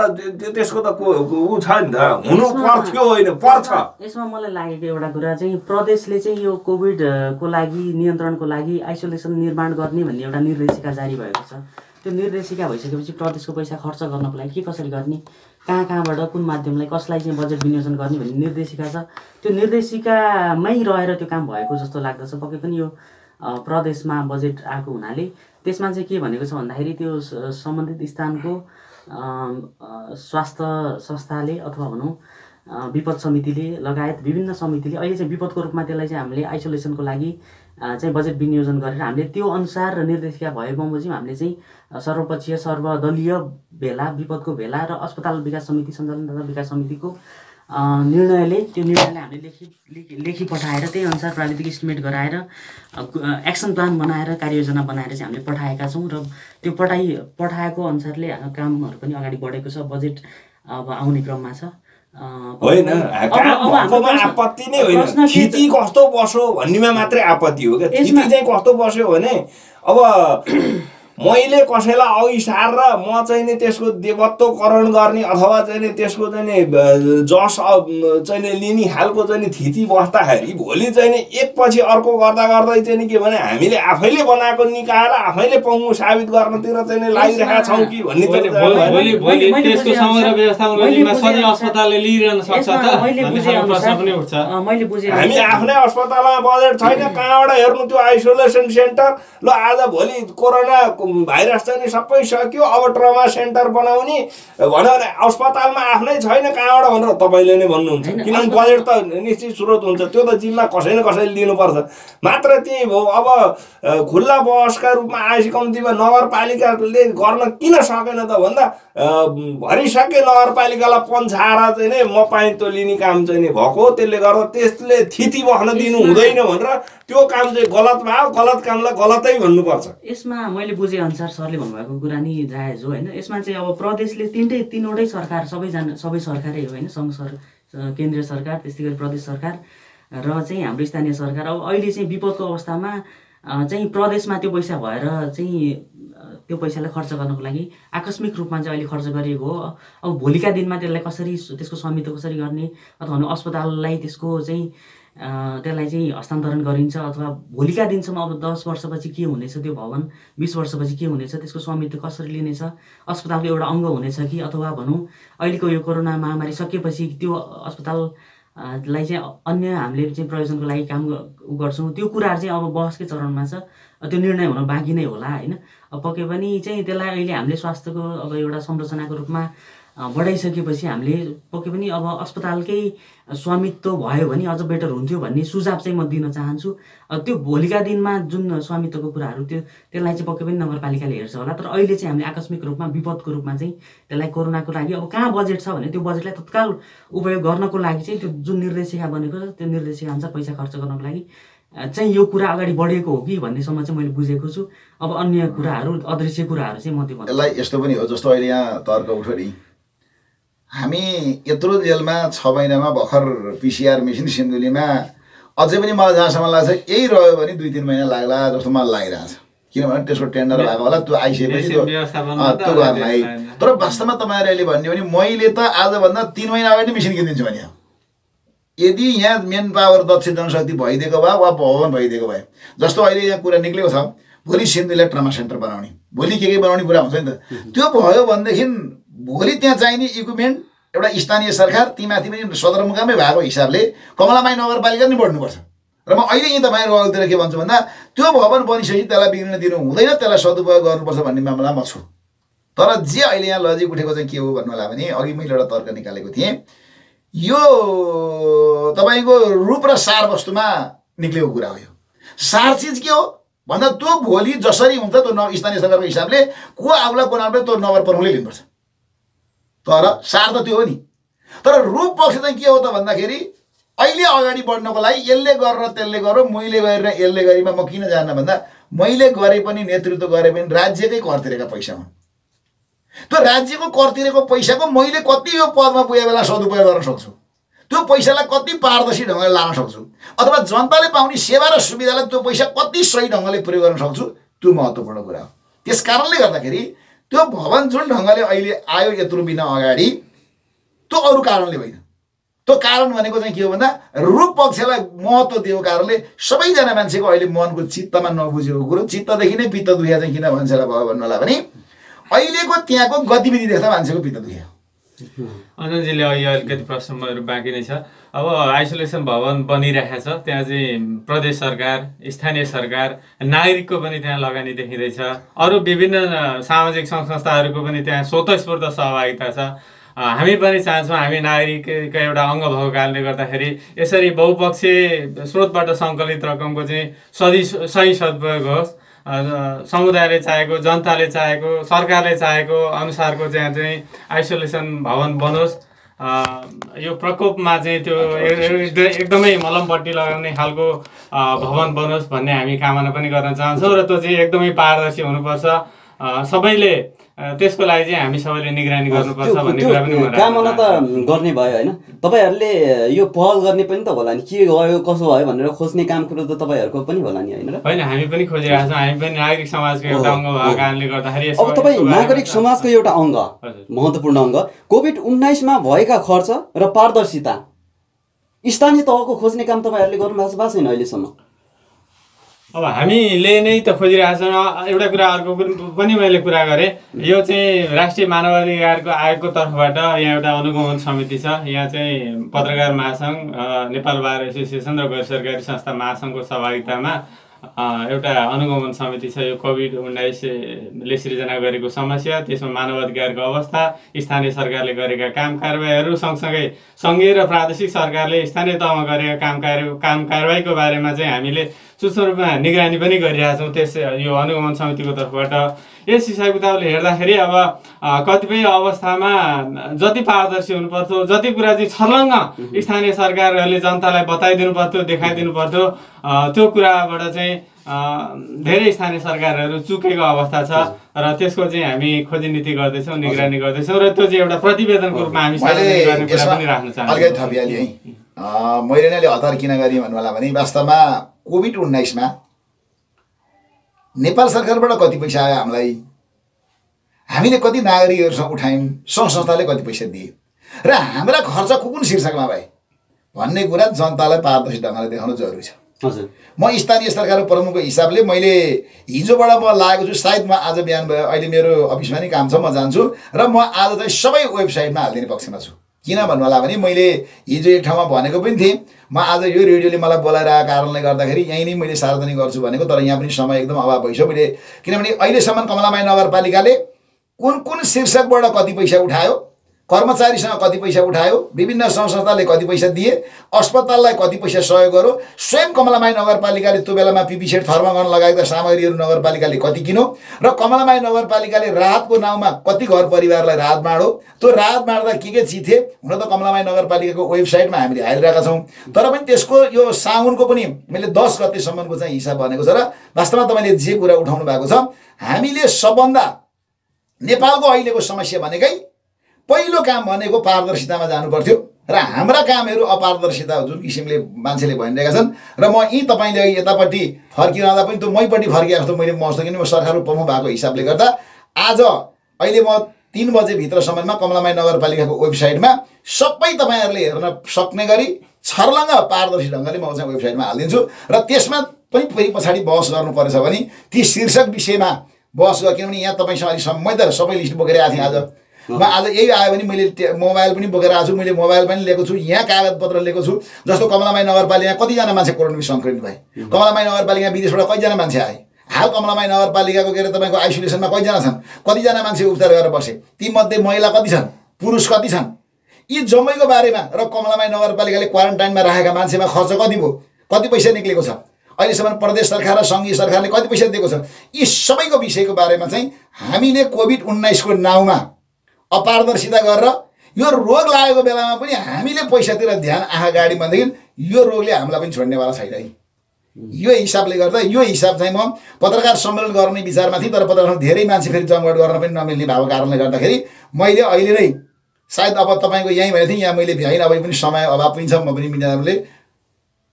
त्यसको त ऊ छ नि त, हुनु पर्थ्यो होइन पर्छ। यसमा मलाई लागेको एउटा कुरा चाहिँ प्रदेशले चाहिँ यो कोभिडको लागि नियन्त्रणको लागि आइसोलेसन निर्माण गर्ने भन्ने एउटा निर्देशिका जारी भएको छ। त्यो निर्देशिका भइसकेपछि प्रदेशको पैसा खर्च गर्नको लागि के कसरी गर्ने, कहाँबाट कुन माध्यमलाई कसलाई चाहिँ बजेट विनियोजन गर्ने भन्ने निर्देशिका छ। त्यो निर्देशिकामै रहेर त्यो काम भएको जस्तो लाग्दछ। पक्कै पनि यो प्रदेशमा बजेट आएको हुनाले त्यसमा चाहिँ के भनेको छ भन्दाखेरि त्यो सम्बन्धित स्थानको स्वास्थ्य संस्थाले अथवा भनौँ विपद समितिले लगायत विभिन्न समितिले अहिले चाहिँ विपदको रूपमा त्यसलाई चाहिँ हामीले आइसोलेसनको लागि चाहिँ बजेट विनियोजन गरेर हामीले त्यो अनुसार निर्देशिका भएको बमोजिम हामीले चाहिँ सर्वपक्षीय सर्वदलीय भेला, विपदको भेला र अस्पताल विकास समिति, सञ्चालन तथा विकास समितिको निर्णयले हामीले लेखी पठाएर त्यही अनुसार प्राविधिक इस्टिमेट गराएर एक्सन प्लान बनाएर कार्ययोजना बनाएर चाहिँ हामीले पठाएका छौँ र त्यो पठाएको अनुसारले कामहरू पनि अगाडि बढेको छ। बजेट अब आउने क्रममा छ। होइन, आपत्ति नै होइन, स्थिति कस्तो बस्यो भन्नेमा मात्रै आपत्ति हो क्या। स्थिति चाहिँ कस्तो बस्यो भने अब मैले कसैलाई अघि सारेर म चाहिँ नि त्यसको देवत्वकरण गर्ने अथवा चाहिँ नि त्यसको चाहिँ नि जस चाहिँ नि लिने खालको चाहिँ नि स्थिति बस्दाखेरि भोलि चाहिँ नि एकपछि अर्को गर्दा गर्दै चाहिँ नि के भने हामीले आफैले बनाएको निकाएर आफैले पङ्गु साबित गर्नतिर चाहिँ नि लागिरहेका छौँ कि भन्ने त्यसको समग्र व्यवस्थापन गर्ने सधैँ अस्पतालले लिइरहन सक्छ त भन्ने प्रश्न पनि उठ्छ। हामी आफ्नै अस्पतालमा बजेट छैन, कहाँबाट हेर्नु त्यो आइसोलेसन सेन्टर। ल आज भोलि कोरोना भाइरस चाहिँ नि सबै सक्यो, अब ट्रमा सेन्टर बनाउने भन्यो भने अस्पतालमा आफ्नै छैन कहाँबाट भनेर तपाईँले नै भन्नुहुन्छ। किनभने बजेट त निश्चित स्रोत हुन्छ, त्यो त जिम्मा कसै न कसैले लिनुपर्छ। मात्र त्यही भयो, अब खुल्ला बहसका रूपमा आएपछि कम्तीमा नगरपालिकाले गर्न किन सकेन त भन्दा भरिसके नगरपालिकालाई पन्छाएर चाहिँ नि म पाइतो लिने काम चाहिँ नि भएको, त्यसले गर्दा त्यसले थिति बस्न दिनु हुँदैन भनेर त्यो काम चाहिँ गलत भयो, गलत कामलाई गलतै भन्नुपर्छ। यसमा मैले बुझे अनुसार सरले भन्नुभएको कुरा नि जायज हो होइन। यसमा चाहिँ अब प्रदेशले तीनवटै सरकार सबै सरकारै हो होइन, केन्द्रीय सरकार, त्यस्तै गरी प्रदेश सरकार र चाहिँ हाम्रो स्थानीय सरकार। अब अहिले चाहिँ विपदको अवस्थामा चाहिँ प्रदेशमा त्यो पैसा भएर चाहिँ त्यो पैसालाई खर्च गर्नको लागि आकस्मिक रूपमा चाहिँ अहिले खर्च गरिएको हो। अब भोलिका दिनमा त्यसलाई कसरी त्यसको स्वामित्व कसरी गर्ने अथवा अस्पताललाई त्यसको चाहिँ त्यसलाई चाहिँ हस्तान्तरण गरिन्छ अथवा भोलिका दिनसम्म अब 10 वर्षपछि के हुनेछ, त्यो भवन 20 वर्षपछि के हुनेछ, त्यसको स्वामित्व कसरी लिनेछ, अस्पतालको एउटा अङ्ग हुनेछ कि अथवा भनौँ अहिलेको यो कोरोना महामारी सकिएपछि त्यो अस्पताल लाई चाहिँ अन्य हामीले चाहिँ प्रयोजनको लागि काम गर्छौँ त्यो कुराहरू चाहिँ अब बहसकै चरणमा छ। त्यो निर्णय हुन बाँकी नै होला होइन। अब पक्कै पनि चाहिँ त्यसलाई अहिले हामीले स्वास्थ्यको अब एउटा संरचनाको रूपमा बढाइसकेपछि हामीले पक्कै पनि अब अस्पतालकै स्वामित्व भयो भने अझ बेटर हुन्थ्यो भन्ने सुझाव चाहिँ म दिन चाहन्छु। त्यो भोलिका दिनमा जुन स्वामित्वको कुराहरू त्यसलाई चाहिँ पक्कै पनि नगरपालिकाले हेर्छ होला, तर अहिले चाहिँ हामीले आकस्मिक रूपमा विपदको रूपमा चाहिँ त्यसलाई कोरोनाको लागि अब कहाँ बजेट छ भने त्यो बजेटलाई तत्काल उपयोग गर्नको लागि चाहिँ त्यो जुन निर्देशिका बनेको छ त्यो निर्देशिका अनुसार पैसा खर्च गर्नको लागि चाहिँ यो कुरा अगाडि बढेको हो कि भन्नेसम्म चाहिँ मैले बुझेको छु। अब अन्य कुराहरू अदृश्य कुराहरू चाहिँ म त्यो भन्छु। यसलाई यस्तो पनि हो, जस्तो अहिले यहाँ तर्क उठ्यो नि, हामी यत्रो जेलमा 6 महिनामा भर्खर PCR मेसिन सिन्धुलीमा अझै पनि मलाई जहाँसम्म लाग्छ यही रह्यो भने 2-3 महिना लाग्ला जस्तो मलाई लागिरहेछ। किनभने त्यसको टेन्डर भएको होला, त्यो आइसकेपछि त्यो गर्नलाई। तर वास्तवमा तपाईँहरू अहिले भन्यो भने मैले त आजभन्दा 3 महिना अगाडि मेसिन किनिदिन्छु भने यदि यहाँ मेन पावर दक्ष जनशक्ति भइदिएको भए वा भवन भइदिएको भए, जस्तो अहिले यहाँ कुरा निक्लेको छ भोलि सिन्धुलीलाई ट्रमा सेन्टर बनाउने, भोलि के बनाउने कुरा हुन्छ नि त। त्यो भयो भनेदेखि भोलि त्यहाँ चाहिने इक्विपमेन्ट एउटा स्थानीय सरकार तीमाथि पनि सदरमुकामै भएको हिसाबले कमलामाई नगरपालिका पनि बढ्नुपर्छ। र म अहिले यहीँ तपाईँहरूको अगाडितिर के भन्छु भन्दा त्यो भवन बनिसकेपछि त्यसलाई बिग्रिन दिनु हुँदैन, त्यसलाई सदुपयोग गर्नुपर्छ भन्ने मामलामा म छु। तर जे अहिले यहाँ लजिक उठेको चाहिँ के हो भन्नु होला भने अघि मैले एउटा तर्क निकालेको थिएँ, यो तपाईँको रूप र सार वस्तुमा निक्लेको कुरा हो। यो सार चिज के हो भन्दा त्यो भोलि जसरी हुन्छ त्यो स्थानीय सरकारको हिसाबले को आउला को नामले त्यो नगर प्रमुखले लिनुपर्छ। तर सार त त्यो हो नि। तर रूप पक्ष चाहिँ के हो त भन्दाखेरि अहिले अगाडि बढ्नको लागि यसले गरेर त्यसले गरेर मैले गरेर यसले गरेमा म किन जान्न भन्दा मैले गरे पनि नेतृत्व गरे पनि राज्यकै कर तिरेका पैसा हुन्। त्यो राज्यको कर तिरेको पैसाको मैले कति यो पदमा पुगे बेला सदुपयोग गर्न सक्छु, त्यो पैसालाई कति पारदर्शी ढङ्गले लान सक्छु, अथवा जनताले पाउने सेवा र सुविधालाई त्यो पैसा कति सही ढङ्गले प्रयोग गर्न सक्छु, त्यो महत्त्वपूर्ण कुरा हो। त्यस कारणले गर्दाखेरि त्यो भवन जुन ढङ्गले अहिले आयो यत्रो बिना अगाडि त्यो अरू कारणले होइन। त्यो कारण भनेको चाहिँ के हो भन्दा रूप पक्षलाई महत्त्व दिएको कारणले सबैजना मान्छेको अहिले मनको चित्तमा नबुझेको कुरो, चित्तदेखि नै पित्त दुखिया चाहिँ किन मान्छेलाई भयो भन्नु होला भने अहिलेको त्यहाँको गतिविधि देख्दा मान्छेको पित्त दुखिया। अञ्जनजीले अहिले अलिकति प्रश्नहरू बाँकी नै छ। अब आइसोलेसन भवन बनिरहेको छ, त्यहाँ चाहिँ प्रदेश सरकार, स्थानीय सरकार, नागरिकको पनि त्यहाँ लगानी देखिँदैछ, अरू विभिन्न सामाजिक सङ्घ संस्थाहरूको पनि त्यहाँ स्वतस्फूर्त सहभागिता छ। हामी पनि चाहन्छौँ हामी नागरिकका एउटा अङ्ग भएको कारणले गर्दाखेरि यसरी बहुपक्षीय स्रोतबाट सङ्कलित रकमको चाहिँ सही सदुपयोग होस्, समुदायले चाहेको, जनताले चाहेको, सरकारले चाहेको अनुसारको चाहिँ आइसोलेसन भवन बनोस्। यो प्रकोपमा चाहिँ त्यो एकदमै मलमपट्टि लगाउने खालको भवन बनोस् भन्ने हामी कामना पनि गर्न चाहन्छौँ र त्यो चाहिँ एकदमै पारदर्शी हुनुपर्छ। सबैले त्यसको लागि चाहिँ हामी सबैले निगरानी गर्नुपर्छ भन्ने कुरा पनि कामना त गर्ने भयो होइन। तपाईँहरूले यो पहल गर्ने पनि त होला नि, के गयो कसो भयो भनेर खोज्ने काम कुरो त तपाईँहरूको पनि होला नि होइन र? होइन, हामी पनि खोजिरहेको छौँ। हामी पनि नागरिक समाजको एउटा अङ्ग भएको कारणले गर्दाखेरि अब तपाईँ नागरिक समाजको एउटा अङ्ग, महत्त्वपूर्ण अङ्ग, कोभिड-19मा भएका खर्च र पारदर्शिता स्थानीय तहको खोज्ने काम तपाईँहरूले गर्नु भएको छैन अहिलेसम्म? अब हामीले नै त खोजिरहेको छौँ। एउटा कुरा अर्को पनि मैले कुरा गरेँ, यो चाहिँ राष्ट्रिय मानवाधिकारको आयोगको तर्फबाट यहाँ एउटा अनुगमन समिति छ। यहाँ चाहिँ पत्रकार महासङ्घ, नेपाल बार एसोसिएसन र गैर सरकारी संस्था महासङ्घको सहभागितामा एउटा अनुगमन समिति छ। यो कोभिड-19ले सृजना गरेको समस्या, त्यसमा मानवाधिकारको अवस्था, स्थानीय सरकारले गरेका काम कारबाहीहरू सँगसँगै सङ्घीय र प्रादेशिक सरकारले स्थानीय तहमा गरेका काम कारबाहीको बारेमा चाहिँ हामीले सूक्ष्म रूपमा निगरानी पनि गरिरहेका छौँ त्यस यो अनुगमन समितिको तर्फबाट। यस हिसाब किताबले हेर्दाखेरि अब कतिपय अवस्थामा जति पारदर्शी हुनुपर्थ्यो, जति कुरा चाहिँ छर्लङ्ग स्थानीय सरकारहरूले जनतालाई बताइदिनु पर्थ्यो, देखाइदिनु पर्थ्यो, त्यो कुराबाट चाहिँ धेरै स्थानीय सरकारहरू चुकेको अवस्था छ र त्यसको चाहिँ हामी खोजी नीति गर्दैछौँ, निगरानी गर्दैछौँ र त्यो चाहिँ एउटा प्रतिवेदनको रूपमा हामी पनि राख्न चाहन्छौँ। मैले नै हतार किन गरेँ भन्नु होला भने वास्तवमा कोभिड-19मा नेपाल सरकारबाट कति पैसा आयो हामीलाई, हामीले कति नागरिकहरूसँग उठायौँ, सङ्घ संस्थाले कति पैसा दिए र हाम्रा खर्च कुन शीर्षकमा भए भन्ने कुरा जनतालाई पारदर्शी ढङ्गले देखाउनु जरुरी छ। हजुर, म स्थानीय सरकार प्रमुखको हिसाबले मैले हिजोबाट म लागेको छु, सायद म आज बिहान भयो, अहिले मेरो अफिसमा नि काम छ, म जान्छु र म आज चाहिँ सबै वेबसाइटमा हालिदिने पक्षमा छु। किन भन्नु होला भने मैले हिजो एक ठाउँमा भनेको पनि थिएँ, म आज यो रेडियोले मलाई बोलाइरहेको कारणले गर्दाखेरि यहीँ नै मैले सार्वजनिक गर्छु भनेको, तर यहाँ पनि समय एकदम अभाव भइसक्यो मैले, किनभने अहिलेसम्म कमलामाई नगरपालिकाले कुन कुन शीर्षकबाट कति पैसा उठायो, कर्मचारीसँग कति पैसा उठायो, विभिन्न संस्थाले कति पैसा दिए, अस्पताललाई कति पैसा सहयोग गर्यो, स्वयं कमलामाई नगरपालिकाले त्यो बेलामा पिपी सेट थर्मागन लगाएका सामग्रीहरू नगरपालिकाले कति किन्यो र कमलामाई नगरपालिकाले राहतको नाउँमा कति घर परिवारलाई राहत बाँड्यो, त्यो राहत बाँड्दा के चिथे हुन त कमलामाई नगरपालिकाको वेबसाइटमा हामीले हालिरहेका छौँ। तर पनि त्यसको यो साउनको पनि मैले 10 गतेसम्मको चाहिँ हिसाब भनेको छ र वास्तवमा तपाईँले जे कुरा उठाउनु भएको छ, हामीले सबभन्दा नेपालको अहिलेको समस्या भनेकै पहिलो काम भनेको पारदर्शितामा जानु पर्थ्यो र हाम्रा कामहरू अपारदर्शिता जुन किसिमले मान्छेले भनिरहेका छन् र म यी तपाईँले यतापट्टि फर्किरहँदा पनि त्यो मैपट्टि फर्किए जस्तो मैले महसुस गरेँ, किनभने म सरकारको प्रमुख भएको हिसाबले गर्दा आज अहिले म 3 बजेभित्रसम्ममा कमलामाई नगरपालिकाको वेबसाइटमा सबै तपाईँहरूले हेर्न सक्ने गरी छर्लङ्ग पारदर्शी ढङ्गले म चाहिँ वेबसाइटमा हालिदिन्छु र त्यसमा पनि फेरि पछाडि बहस गर्नुपर्छ भने ती शीर्षक विषयमा बहस गर, किनभने यहाँ तपाईँसँग अलिक म त सबै लिस्ट बोकेर आएको थिएँ। आज म आज यही आयो भने मैले मोबाइल पनि बोकेर आएको छु, मैले मोबाइल पनि लिएको छु, यहाँ कागजपत्र लिएको छु। जस्तो कमलामाई नगरपालिका कतिजना मान्छे कोरोनामा सङ्क्रमित भए, कमलामाई नगरपालिका विदेशबाट कतिजना मान्छे आए, हाल कमलामाई नगरपालिकाको के अरे तपाईँको आइसोलेसनमा कतिजना छन्, कतिजना मान्छे उपचार गरेर बसे, तीमध्ये महिला कति छन्, पुरुष कति छन्, यी जम्मैको बारेमा र कमलामाई नगरपालिकाले क्वारेन्टाइनमा राखेका मान्छेमा खर्च कति भयो, कति पैसा निक्लेको छ, अहिलेसम्म प्रदेश सरकार र सङ्घीय सरकारले कति पैसा दिएको छ, यी सबैको विषयको बारेमा चाहिँ हामीले कोभिड-19 को नाउँमा अपारदर्शिता गरेर यो रोग लागेको बेलामा पनि हामीले पैसातिर ध्यान आँखा गाडी भनेदेखि यो रोगले हामीलाई पनि छोड्नेवाला छैन है। यो हिसाबले गर्दा यो हिसाब चाहिँ म पत्रकार सम्मेलन गर्ने विचारमा थिएँ, तर पत्रकार धेरै मान्छे फेरि जमघट गर्न पनि नमिल्ने भएको कारणले गर्दाखेरि मैले अहिले नै सायद अब तपाईँको यहीँ भनेको थिएँ, यहाँ मैले भ्याइन, अब पनि समय अभाव पनि छ, म पनि मिडियाले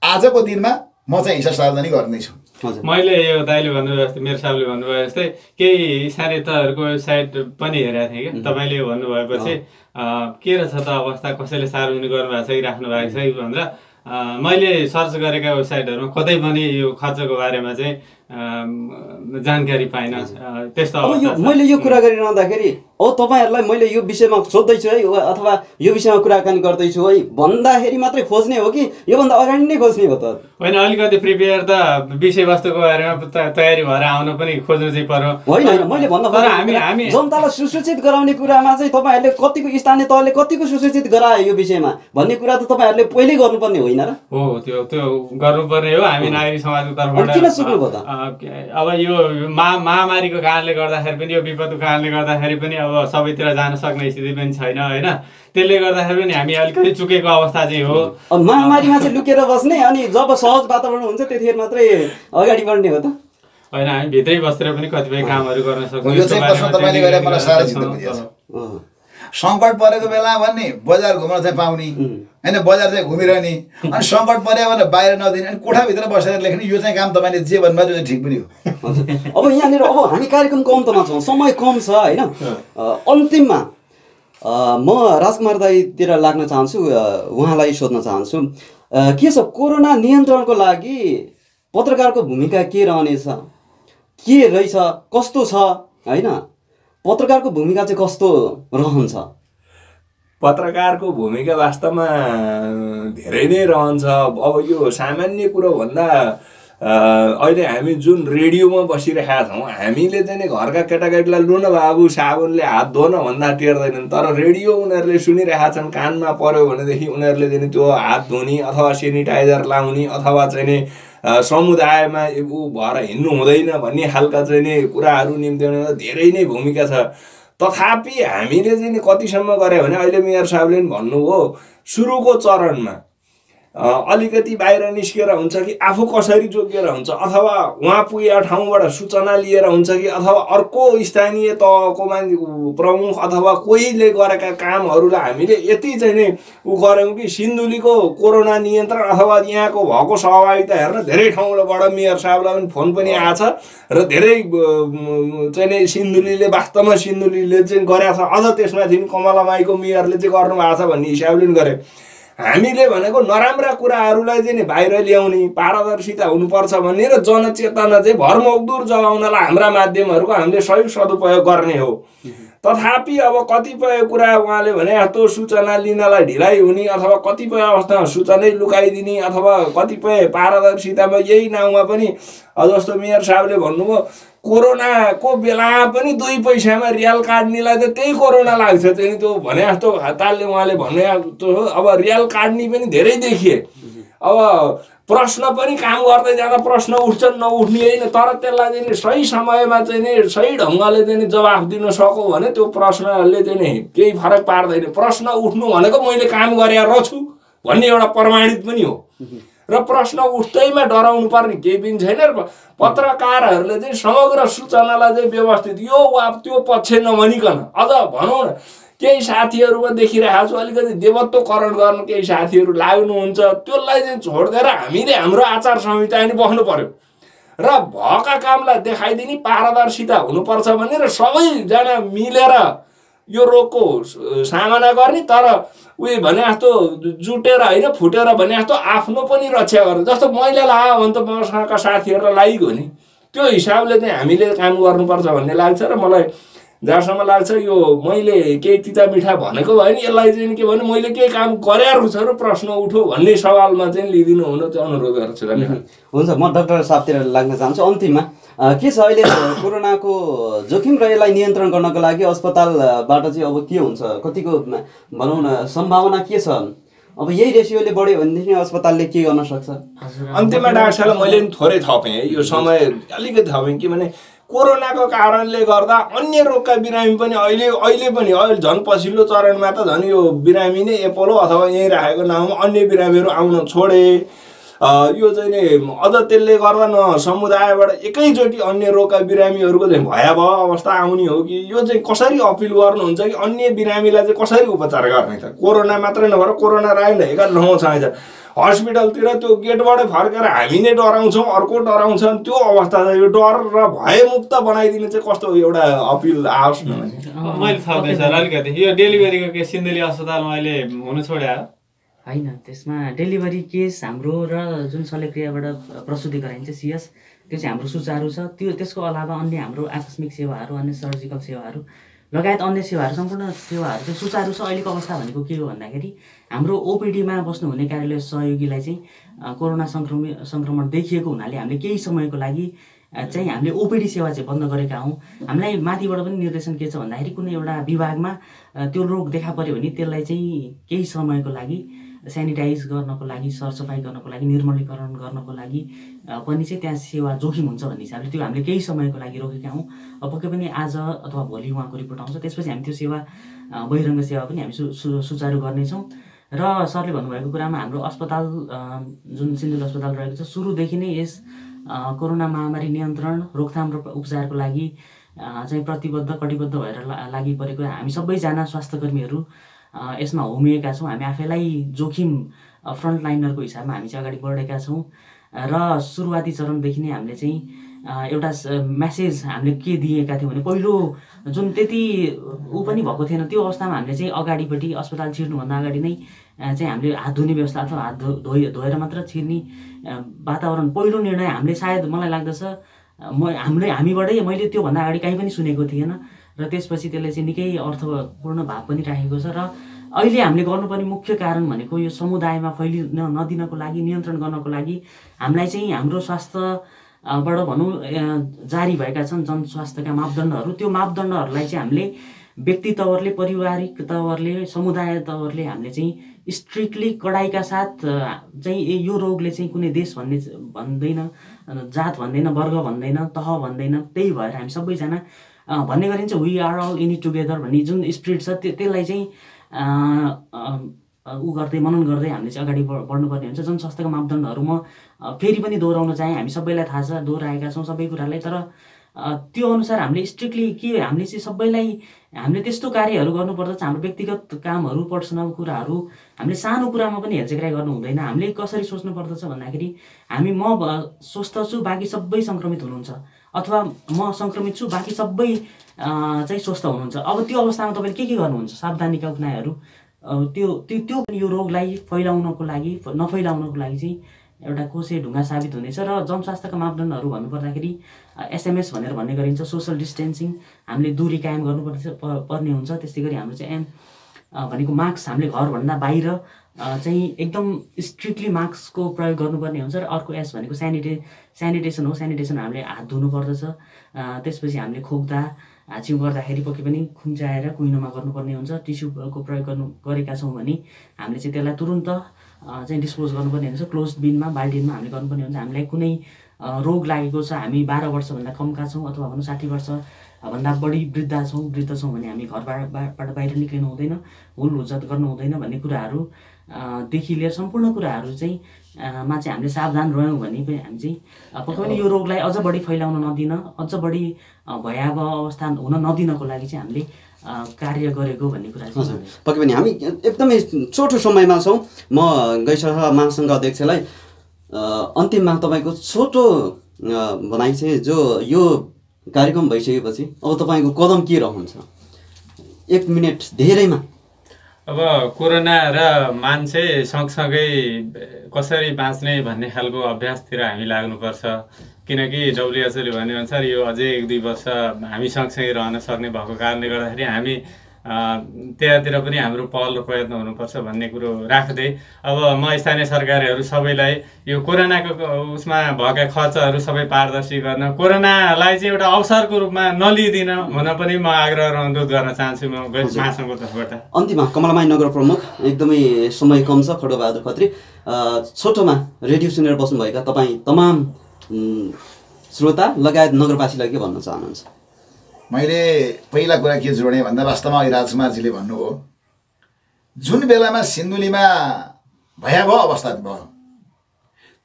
आजको दिनमा म चाहिँ हिसाब सार्वजनिक गर्दैछु। मैले यो दाइले भन्नुभयो जस्तै मेरो साहबले भन्नुभयो जस्तै केही साथीहरूको वेबसाइट पनि हेरेको थिएँ कि तपाईँले यो भन्नुभएपछि के रहेछ त अवस्था, कसैले सार्वजनिक गर्नुभएको छ कि राख्नु भएको छ कि भनेर मैले सर्च गरेका वेबसाइटहरूमा कतै पनि यो खर्चको बारेमा चाहिँ जानकारी पाइन। त्यस्तो मैले यो कुरा गरिरहँदाखेरि तपाईँहरूलाई मैले यो विषयमा सोध्दैछु है अथवा यो विषयमा कुराकानी गर्दैछु है भन्दाखेरि मात्रै खोज्ने हो कि योभन्दा अगाडि नै खोज्ने हो त? होइन, अलिकति प्रिपेयर त विषयवस्तुको बारेमा तयारी भएर आउन पनि खोज्नु चाहिँ पर्यो। होइन होइन, मैले भन्न हामी जनतालाई सुसूचित गराउने कुरामा चाहिँ तपाईँहरूले कतिको स्थानीय तहले कतिको सुसूचित गरायो यो विषयमा भन्ने कुरा त तपाईँहरूले पहिल्यै गर्नुपर्ने होइन र? हो, त्यो गर्नुपर्ने हो। हामी नागरिक समाजको तर्फबाट किन सुक्नुभयो त? अब यो महामारीको कारणले गर्दाखेरि पनि, यो विपदको कारणले गर्दाखेरि पनि अब सबैतिर जान सक्ने स्थिति पनि छैन होइन, त्यसले गर्दाखेरि पनि हामी अलिकति चुकेको अवस्था चाहिँ हो। महामारीमा चाहिँ लुकेर बस्ने अनि जब सहज वातावरण हुन्छ त्यतिखेर मात्रै अगाडि बढ्ने हो त? होइन, हामी भित्रै बसेर पनि कतिपय कामहरू गर्न सक्छौँ। सङ्कट परेको बेला भन्ने बजार घुम्न चाहिँ पाउने होइन, बजार चाहिँ घुमिरहने, अनि सङ्कट पर्यो भने बाहिर नदिने, अनि कोठाभित्र बसेर लेख्ने, यो चाहिँ काम तपाईँले जे भन्नुभयो त्यो चाहिँ ठिक पनि हो। अब यहाँनिर अब हामी कार्यक्रमको अन्तमा छौँ, समय कम छ होइन, अन्तिममा म राजकुमार दाईतिर लाग्न चाहन्छु, उहाँलाई सोध्न चाहन्छु के छ कोरोना नियन्त्रणको लागि पत्रकारको भूमिका के रहनेछ, के रहेछ, कस्तो छ होइन, पत्रकारको भूमिका चाहिँ कस्तो रहन्छ? पत्रकारको भूमिका वास्तवमा धेरै नै रहन्छ। अब यो सामान्य कुरो भन्दा अहिले हामी जुन रेडियोमा बसिरहेका छौँ, हामीले चाहिँ घरका केटाकेटीलाई लु न बाबु साबुनले हात धोन भन्दा टेर्दैनन्, तर रेडियो उनीहरूले सुनिरहेका छन्, कानमा पर्यो भनेदेखि उनीहरूले चाहिँ त्यो हात धोने अथवा सेनिटाइजर लाउने अथवा चाहिँ समुदायमा ऊ भएर हिँड्नु हुँदैन भन्ने खालका चाहिँ कुराहरू निम्त्याउन धेरै नै भूमिका छ। तथापि हामीले चाहिँ कतिसम्म गऱ्यो भने अहिले मेयर साहबले पनि भन्नुभयो, सुरुको चरणमा अलिकति बाहिर निस्केर हुन्छ कि आफू कसरी जोगिएर हुन्छ, अथवा उहाँ पुगेका ठाउँबाट सूचना लिएर हुन्छ कि अथवा अर्को स्थानीय तहको मान्छे प्रमुख अथवा कोहीले गरेका कामहरूलाई हामीले यति चाहिँ नै उ गऱ्यौँ कि सिन्धुलीको कोरोना नियन्त्रण अथवा यहाँको भएको सहभागिता हेर्न धेरै ठाउँबाट मेयर साहबलाई पनि फोन पनि आएछ र धेरै चाहिँ नै सिन्धुलीले वास्तवमा सिन्धुलीले चाहिँ गरेको छ, अझ त्यसमाथि कमलामाईको मेयरले चाहिँ गर्नुभएको छ भन्ने हिसाबले पनि गरे। हामीले भनेको नराम्रा कुराहरूलाई चाहिँ बाहिर ल्याउने पारदर्शिता हुनुपर्छ भन्ने र जनचेतना चाहिँ भरमग्दुर जगाउनलाई हाम्रा माध्यमहरूको हामीले सही सदुपयोग गर्ने हो। तथापि अब कतिपय कुरा उहाँले भने जस्तो सूचना लिनलाई ढिलाइ हुने अथवा कतिपय अवस्थामा सूचनै लुकाइदिने अथवा कतिपय पारदर्शितामा यही नाउँमा पनि जस्तो मेयर साहबले भन्नुभयो कोरोनाको बेला पनि 2 पैसामा रियाल काट्नेलाई त त्यही कोरोना लाग्छ चाहिँ त्यो भने जस्तो तालले उहाँले भने जस्तो हो। अब रियाल काट्ने पनि धेरै देखिए। अब प्रश्न पनि काम गर्दै जाँदा प्रश्न उठ्छन् नउठ्ने होइन, तर त्यसलाई चाहिँ सही समयमा चाहिँ नि सही ढङ्गले चाहिँ जवाफ दिन सकौँ भने त्यो प्रश्नले चाहिँ नि केही फरक पार्दैन। प्रश्न उठ्नु भनेको मैले काम गरेर छु भन्ने एउटा प्रमाणित पनि हो र प्रश्न उठ्दैमा डराउनु पर्ने केही पनि छैन। पत्रकारहरूले चाहिँ समग्र सूचनालाई चाहिँ व्यवस्थित यो वा त्यो पक्ष नभनिकन अझ भनौँ न केही साथीहरूमा देखिरहेको छु अलिकति देवत्वकरण गर्न केही साथीहरू लाग्नुहुन्छ, त्यसलाई चाहिँ छोडिदिएर हामीले हाम्रो आचार संहिता नि बस्नु पर्यो र भएका कामलाई देखाइदिने पारदर्शिता हुनुपर्छ भन्ने र सबैजना मिलेर यो रोगको सामना गर्ने। तर उयो भने जस्तो जुटेर होइन फुटेर भने जस्तो आफ्नो पनि रक्षा गर्ने। जस्तो मैले लगायो भने त मसँगका साथीहरूलाई लागेको नि, त्यो हिसाबले चाहिँ हामीले काम गर्नुपर्छ भन्ने लाग्छ। र मलाई जहाँसम्म लाग्छ यो मैले केही तिता मिठा भनेको भयो नि यसलाई चाहिँ के भने मैले केही काम गरेर छ र प्रश्न उठो भन्ने सवालमा चाहिँ लिइदिनु हुन चाहिँ अनुरोध गर्छु। हुन्छ, म डाक्टर साहबतिर लाग्न चाहन्छु। अन्तिममा के छ अहिले कोरोनाको जोखिम र यसलाई नियन्त्रण गर्नको लागि अस्पतालबाट चाहिँ अब के हुन्छ, कतिको भनौँ न सम्भावना के छ? अब यही रेसियोले बढ्यो भनेदेखि अस्पतालले के गर्न सक्छ? अन्त्यमा डाक्टर साहबलाई मैले पनि थोरै थपेँ है, यो समय अलिकति थपेँ कि भने कोरोनाको कारणले गर्दा अन्य रोगका बिरामी पनि अहिले पनि झन् पछिल्लो चरणमा त झन् यो बिरामी नै एपोलो अथवा यहीँ राखेको नाउँमा अन्य बिरामीहरू आउन छोडे। यो चाहिँ नि अझ त्यसले गर्दा न समुदायबाट एकैचोटि अन्य रोगका बिरामीहरूको चाहिँ भयावह अवस्था आउने हो कि यो चाहिँ कसरी अपिल गर्नुहुन्छ कि अन्य बिरामीलाई चाहिँ कसरी उपचार गर्ने त? कोरोना मात्रै नभएर कोरोना राखेर एका नहुन्छ हस्पिटलतिर त्यो गेटबाटै फर्केर हामी नै डराउँछौँ, अर्को डराउँछ, त्यो अवस्था छ। यो डर र भयमुक्त बनाइदिने चाहिँ कस्तो एउटा अपिल आओस् न? मैले थाहा सर अलिकति यो डेलिभरीको केस सिन्धुली अस्पतालमा अहिले हुन छोड्या होइन, त्यसमा डेलिभरी केस हाम्रो र जुन शल्यक्रियाबाट प्रसुति गराइन्छ सिएस त्यो चाहिँ हाम्रो सुचारू छ। त्यसको अलावा अन्य हाम्रो आकस्मिक सेवाहरू, अन्य सर्जिकल सेवाहरू लगायत अन्य सेवाहरू सम्पूर्ण सेवाहरू चाहिँ सुचारू छ। अहिलेको अवस्था भनेको के हो भन्दाखेरि हाम्रो ओपिडीमा बस्नुहुने कार्यालय सहयोगीलाई चाहिँ कोरोना सङ्क्रमण देखिएको हुनाले हामीले केही समयको लागि चाहिँ हामीले ओपिडी सेवा चाहिँ बन्द गरेका हौँ। हामीलाई माथिबाट पनि निर्देशन के छ भन्दाखेरि कुनै एउटा विभागमा त्यो रोग देखा पर्यो भने त्यसलाई चाहिँ केही समयको लागि सेनिटाइज गर्नको लागि, सरसफाइ गर्नको लागि, निर्मलीकरण गर्नको लागि पनि चाहिँ त्यहाँ सेवा जोखिम हुन्छ भन्ने हिसाबले त्यो हामीले केही समयको लागि रोकेका हौँ। पक्कै पनि आज अथवा भोलि उहाँको रिपोर्ट आउँछ, त्यसपछि हामी त्यो सेवा बहिरङ्ग सेवा पनि हामी सुचारू गर्नेछौँ। र सरले भन्नुभएको कुरामा हाम्रो अस्पताल जुन सिन्धुली अस्पताल रहेको छ सुरुदेखि नै यस कोरोना महामारी नियन्त्रण, रोकथाम र उपचारको लागि चाहिँ कटिबद्ध भएर लागि परेको हामी सबैजना स्वास्थ्यकर्मीहरू यसमा होमिएका छौँ। हामी आफैलाई जोखिम फ्रन्टलाइनरको हिसाबमा हामी चाहिँ अगाडि बढेका छौँ र सुरुवाती चरणदेखि नै हामीले चाहिँ एउटा मेसेज हामीले के दिएका थियौँ भने पहिलो जुन त्यति पनि भएको थिएन त्यो अवस्थामा हामीले चाहिँ अगाडिपट्टि अस्पताल छिर्नुभन्दा अगाडि नै चाहिँ हामीले हात धुने व्यवस्था अथवा हात धोएर मात्र छिर्ने वातावरण पहिलो निर्णय हामीले सायद मलाई लाग्दछ हामीबाटै मैले त्योभन्दा अगाडि कहीँ पनि सुनेको थिएन र त्यसपछि त्यसले चाहिँ निकै अर्थपूर्ण भाव पनि राखेको छ। र अहिले हामीले गर्नुपर्ने मुख्य कारण भनेको यो समुदायमा फैलिन नदिनको लागि, नियन्त्रण गर्नको लागि हामीलाई चाहिँ हाम्रो स्वास्थ्यबाट भनौँ जारी भएका छन् जनस्वास्थ्यका मापदण्डहरू, त्यो मापदण्डहरूलाई चाहिँ हामीले व्यक्ति तवरले, पारिवारिक तवरले, समुदाय तवरले हामीले चाहिँ स्ट्रिक्टली कडाइका साथ चाहिँ यो रोगले चाहिँ कुनै देश भन्दैन, जात भन्दैन, वर्ग भन्दैन, तह भन्दैन, त्यही भएर हामी सबैजना भन्ने गरिन्छ we are all in it together भन्ने जुन स्पिरिट छ त्यसलाई चाहिँ मनन गर्दै हामीले चाहिँ अगाडि बढ्नुपर्ने हुन्छ। जनस्वास्थ्यका मापदण्डहरू म फेरि पनि दोहोऱ्याउन चाहेँ, हामी सबैलाई थाहा छ, दोहोऱ्याएका छौँ सबै कुरालाई। तर त्यो अनुसार हामीले स्ट्रिक्टली हामीले चाहिँ सबैलाई हामीले त्यस्तो कार्यहरू गर्नुपर्दछ। हाम्रो व्यक्तिगत कामहरू, पर्सनल कुराहरू हामीले सानो कुरामा पनि हेरचेक्राइ गर्नु हुँदैन। हामीले कसरी सोच्नु पर्दछ भन्दाखेरि म स्वस्थ छु, बाँकी सबै सङ्क्रमित हुनुहुन्छ, अथवा म सङ्क्रमित छु, बाँकी सबै चाहिँ स्वस्थ हुनुहुन्छ। अब त्यो अवस्थामा तपाईँले के गर्नुहुन्छ? सावधानीका उपायहरू त्यो यो रोगलाई नफैलाउनको लागि चाहिँ एउटा कोसे ढुङ्गा साबित हुनेछ। र जनस्वास्थ्यका मापदण्डहरू भन्नुपर्दाखेरि एसएमएस भनेर भन्ने गरिन्छ, सोसल डिस्टेन्सिङ, हामीले दूरी कायम पर्ने हुन्छ। त्यस्तै गरी हाम्रो चाहिँ एम भनेको मास्क हामीले घरभन्दा बाहिर चाहिँ एकदम स्ट्रिक्टली मास्कको प्रयोग गर्नुपर्ने हुन्छ। र अर्को एस भनेको सेनिटेसन हो। सेनिटेसन हामीले हात धुनुपर्दछ। त्यसपछि हामीले खोक्दा हाछिउ गर्दाखेरि पक्कै पनि खुम्चाएर कुइनोमा गर्नुपर्ने हुन्छ। टिस्युको प्रयोग गरेका छौँ भने हामीले चाहिँ त्यसलाई तुरुन्त चाहिँ डिस्पोज गर्नुपर्ने हुन्छ। क्लोज बिनमा बाल्टिनमा हामीले गर्नुपर्ने हुन्छ। हामीलाई कुनै रोग लागेको छ, हामी 12 वर्षभन्दा कमका छौँ अथवा भनौँ 60 वर्षभन्दा बढी वृद्ध छौँ भने हामी घरबाट बाहिर निक्लिनु हुँदैन, हुलहुज्जत गर्नु हुँदैन भन्ने कुराहरू देखि लिएर सम्पूर्ण कुराहरू चाहिँ हामीले सावधान रह्यौँ भने पनि हामी चाहिँ पक्कै पनि यो रोगलाई अझ बढी फैलाउन नदिन, अझ बढी भयावह अवस्था हुन नदिनको लागि चाहिँ हामीले कार्य गरेको भन्ने कुरा चाहिँ पक्कै पनि हामी एकदमै छोटो समयमा छौँ। म गैसभा महासङ्घ अध्यक्षलाई अन्तिममा तपाईँको छोटो भनाइ चाहिँ जो यो कार्यक्रम भइसकेपछि अब तपाईँको कदम के रहन्छ? 1 मिनट धेरैमा। अब कोरोना र मान्छे सँगसँगै कसरी बाँच्ने भन्ने खालको अभ्यासतिर हामी लाग्नुपर्छ। किनकि डब्ल्युएचओले भनेअनुसार यो अझै 1-2 वर्ष हामी सँगसँगै रहन सक्ने भएको कारणले गर्दाखेरि हामी त्यहाँतिर पनि हाम्रो पहल र प्रयत्न हुनुपर्छ भन्ने कुरो राख्दै अब म स्थानीय सरकारहरू सबैलाई यो कोरोनाको उसमा भएका खर्चहरू सबै पारदर्शी गर्न, कोरोनालाई चाहिँ एउटा अवसरको रूपमा नलिदिन भन्न पनि म आग्रह र अनुरोध गर्न चाहन्छु म महासङ्घको तर्फबाट। अन्तिममा कमलामाई नगर प्रमुख, एकदमै समय कम छ, खड्गबहादुर खत्री, छोटोमा रेडियो सुनेर बस्नुभएका तपाईँ तमाम श्रोता लगायत नगरवासीलाई के भन्न चाहनुहुन्छ? मैले पहिला कुरा के जोडेँ भन्दा वास्तवमा राजकुमारजीले भन्नुभयो, जुन बेलामा सिन्धुलीमा भयावह अवस्था भयो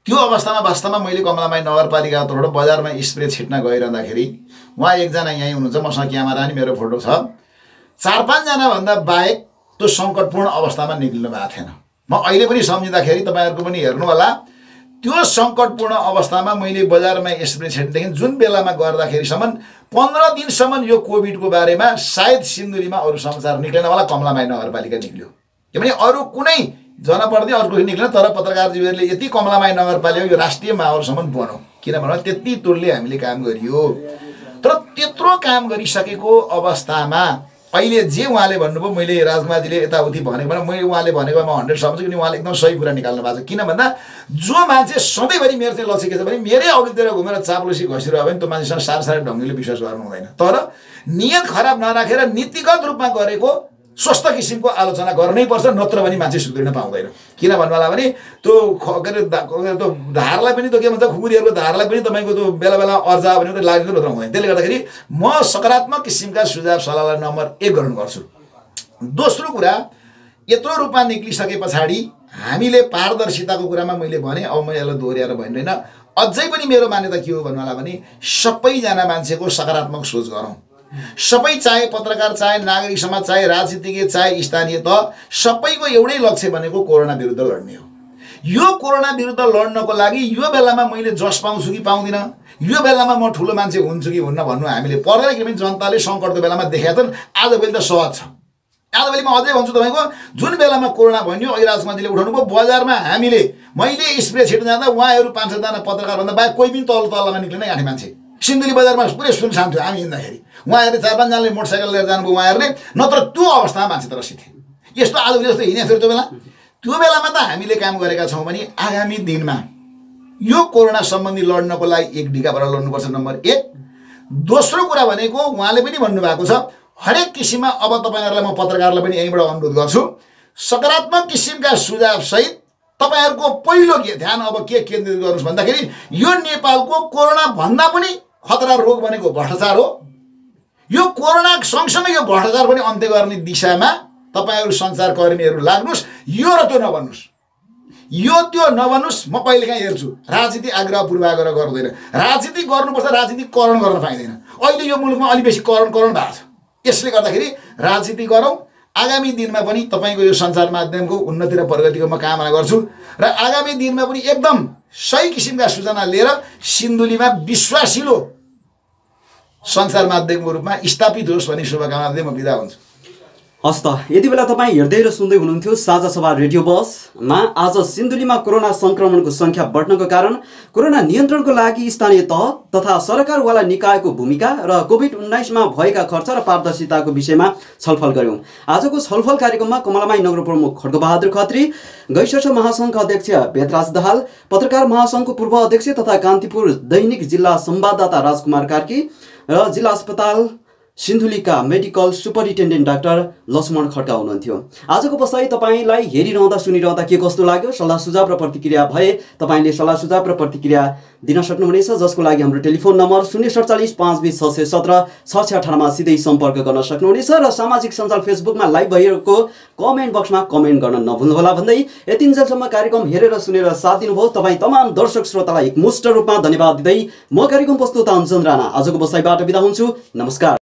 त्यो अवस्थामा वास्तवमा मैले कमलामाई नगरपालिका तर्फबाट बजारमा स्प्रे छिट्न गइरहँदाखेरि उहाँ एकजना यहीँ हुनुहुन्छ, मसँग क्यामेरा नि मेरो फोटो छ, 4-5 जना भन्दा बाहेक त्यो सङ्कटपूर्ण अवस्थामा निक्लिनु भएको थिएन। म अहिले पनि सम्झिँदाखेरि तपाईँहरूको पनि हेर्नु होला, त्यो सङ्कटपूर्ण अवस्थामा मैले बजारमा स्प्रे छेड्नेदेखि जुन बेलामा गर्दाखेरिसम्म 15 दिनसम्म यो कोभिडको बारेमा सायद सिन्धुलीमा अरू समाचार निक्लेन होला, कमलामाई नगरपालिका निक्ल्यो। किनभने अरू कुनै जनप्रति अर्को निक्लेन, तर पत्रकारजीहरूले यति कमलामाई नगरपालिका यो राष्ट्रिय माहौलसम्म बन्यो। किनभने त्यति तोडले हामीले काम गरियो। तर त्यत्रो काम गरिसकेको अवस्थामा अहिले जे उहाँले भन्नुभयो, मैले राजकुमारजीले यताउति भनेको मैले उहाँले भनेकोमा 100 सम्झु, किन उहाँले एकदम सही कुरा निकाल्नु भएको छ। किन भन्दा जो मान्छे सधैँभरि मेरो चाहिँ लक्ष्य के छ भने मेरै अघितिर घुमेर चाप्लुसी घसिरह्यो भने त्यो मान्छेसँग साह्रै ढङ्गले विश्वास गर्नु हुँदैन। तर नियत खराब नराखेर नीतिगत रूपमा गरेको स्वस्थ किसिमको आलोचना गर्नैपर्छ, नत्र भने मान्छे सुध्रिन पाउँदैन। किन भन्नुला भने त्यो के अरे त्यो धारलाई पनि त्यो के भन्छ, खुकुरीहरूको धारलाई पनि तपाईँको त्यो बेला बेला अर्जा भने त लाग्दैन, नत्र हुँदैन। त्यसले गर्दाखेरि म सकारात्मक किसिमका सुझाव सल्लाहलाई नम्बर 1 ग्रहण गर्छु। दोस्रो कुरा, यत्रो रूपमा निक्लिसके पछाडि हामीले पारदर्शिताको कुरामा मैले भने, अब म यसलाई दोहोऱ्याएर भन्दैन, अझै पनि मेरो मान्यता के हो भन्नुला भने सबैजना मान्छेको सकारात्मक सोच गरौँ। सबै चाहे पत्रकार, चाहे नागरिक समाज, चाहे राजनीतिज्ञ, चाहे स्थानीय तह, सबैको एउटै लक्ष्य भनेको कोरोना विरुद्ध लड्ने हो। यो कोरोना विरुद्ध लड्नको लागि यो बेलामा मैले जस पाउँछु कि पाउँदिनँ, यो बेलामा म ठुलो मान्छे हुन्छु कि हुन्न भन्नु हामीले पर्दैन। किनभने जनताले सङ्कटको बेलामा देखाएको छन्, आजभोलि त सहज छ। आजभोलि म अझै भन्छु तपाईँको, जुन बेलामा कोरोना भन्यो अहिले राजकुमारजीले उठाउनु भयो, बजारमा मैले स्प्रे छिट्न जाँदा उहाँहरू 500 जना पत्रकारभन्दा बाहेक कोही पनि तल्लामा निक्लिन आँट्ने मान्छे। सिन्धुली बजारमा पुरै सुनसान थियो हामी हिँड्दाखेरि, उहाँहरूले 4-5 जनाले मोटरसाइकल लिएर जानुभयो उहाँहरूले, नत्र त्यो अवस्थामा मान्छे त रसी थिए। यस्तो आजभोलि जस्तो हिँडेको थियो त्यो बेलामा त हामीले काम गरेका छौँ भने आगामी दिनमा यो कोरोना सम्बन्धी लड्नको लागि एक ढिकाबाट लड्नुपर्छ, नम्बर 1। दोस्रो कुरा भनेको उहाँले पनि भन्नुभएको छ, हरेक किसिममा अब तपाईँहरूलाई म पत्रकारलाई पनि यहीँबाट अनुरोध गर्छु, सकारात्मक किसिमका सुझाव सहित तपाईँहरूको पहिलो ध्यान अब के केन्द्रित गर्नुहोस् भन्दाखेरि यो नेपालको कोरोना भन्दा पनि खतरा रोग भनेको भ्रष्टाचार हो। यो कोरोना सँगसँगै यो भ्रष्टाचार पनि अन्त्य गर्ने दिशामा तपाईँहरू सञ्चारकर्मीहरू लाग्नुहोस्। यो र त्यो नबन्नुहोस्, यो त्यो नबन्नुहोस्। म कहिलेकाहीँ हेर्छु राजनीति आग्रह पूर्वाग्रह गर्दैन, राजनीति गर्नुपर्छ, राजनीति करण गर्न पाइँदैन। अहिले यो मुलुकमा अलि बेसी करण भएको छ। यसले गर्दाखेरि राजनीति गरौँ। आगामी दिनमा पनि तपाईँको यो सञ्चार माध्यमको उन्नति र प्रगतिको म कामना गर्छु र आगामी दिनमा पनि एकदम सही किसिमका सूचना लिएर सिन्धुलीमा विश्वासिलो सञ्चार माध्यमको रूपमा स्थापित होस् भन्ने शुभकामना दिँदै म बिदा हुन्छु। हस् त यति बेला तपाईँ हेर्दै र सुन्दै हुनुहुन्थ्यो साझा सभा रेडियो बसमा। आज सिन्धुलीमा कोरोना संक्रमणको सङ्ख्या बढ्नको कारण कोरोना नियन्त्रणको लागि स्थानीय तह तथा सरकारवाला निकायको भूमिका र कोभिड-19मा भएका खर्च र पारदर्शिताको विषयमा छलफल गर्यौं। आजको छलफल कार्यक्रममा कमलामाई नगर प्रमुख खड्गबहादुर खत्री, गैसर्स महासङ्घका अध्यक्ष बेतराज दाहाल, पत्रकार महासङ्घको पूर्व अध्यक्ष तथा कान्तिपुर दैनिक जिल्ला संवाददाता राजकुमार कार्की र जिल्ला अस्पताल सिन्धुलीका medical superintendent doctor Laxman Khadka हुनुहुन्थ्यो। आजको बसाइ तपाईँलाई हेरिरहँदा सुनिरहँदा के कस्तो लाग्यो? सल्लाह सुझाव र प्रतिक्रिया भए तपाईँले सल्लाह सुझाव र प्रतिक्रिया दिन सक्नुहुनेछ, जसको लागि हाम्रो टेलिफोन नम्बर 047 520 617 668मा सिधै सम्पर्क गर्न सक्नुहुनेछ र सामाजिक सञ्जाल फेसबुकमा लाइभ भइरहेको कमेन्ट बक्समा कमेन्ट गर्न नभुल्नुहोला भन्दै यतिन्जेलसम्म कार्यक्रम हेरेर सुनेर साथ दिनुभयो तपाईँ तमाम दर्शक श्रोतालाई एकमुष्ट रूपमा धन्यवाद दिँदै म कार्यक्रम प्रस्तुता अञ्जन राणा आजको बसाइबाट बिदा हुन्छु। नमस्कार।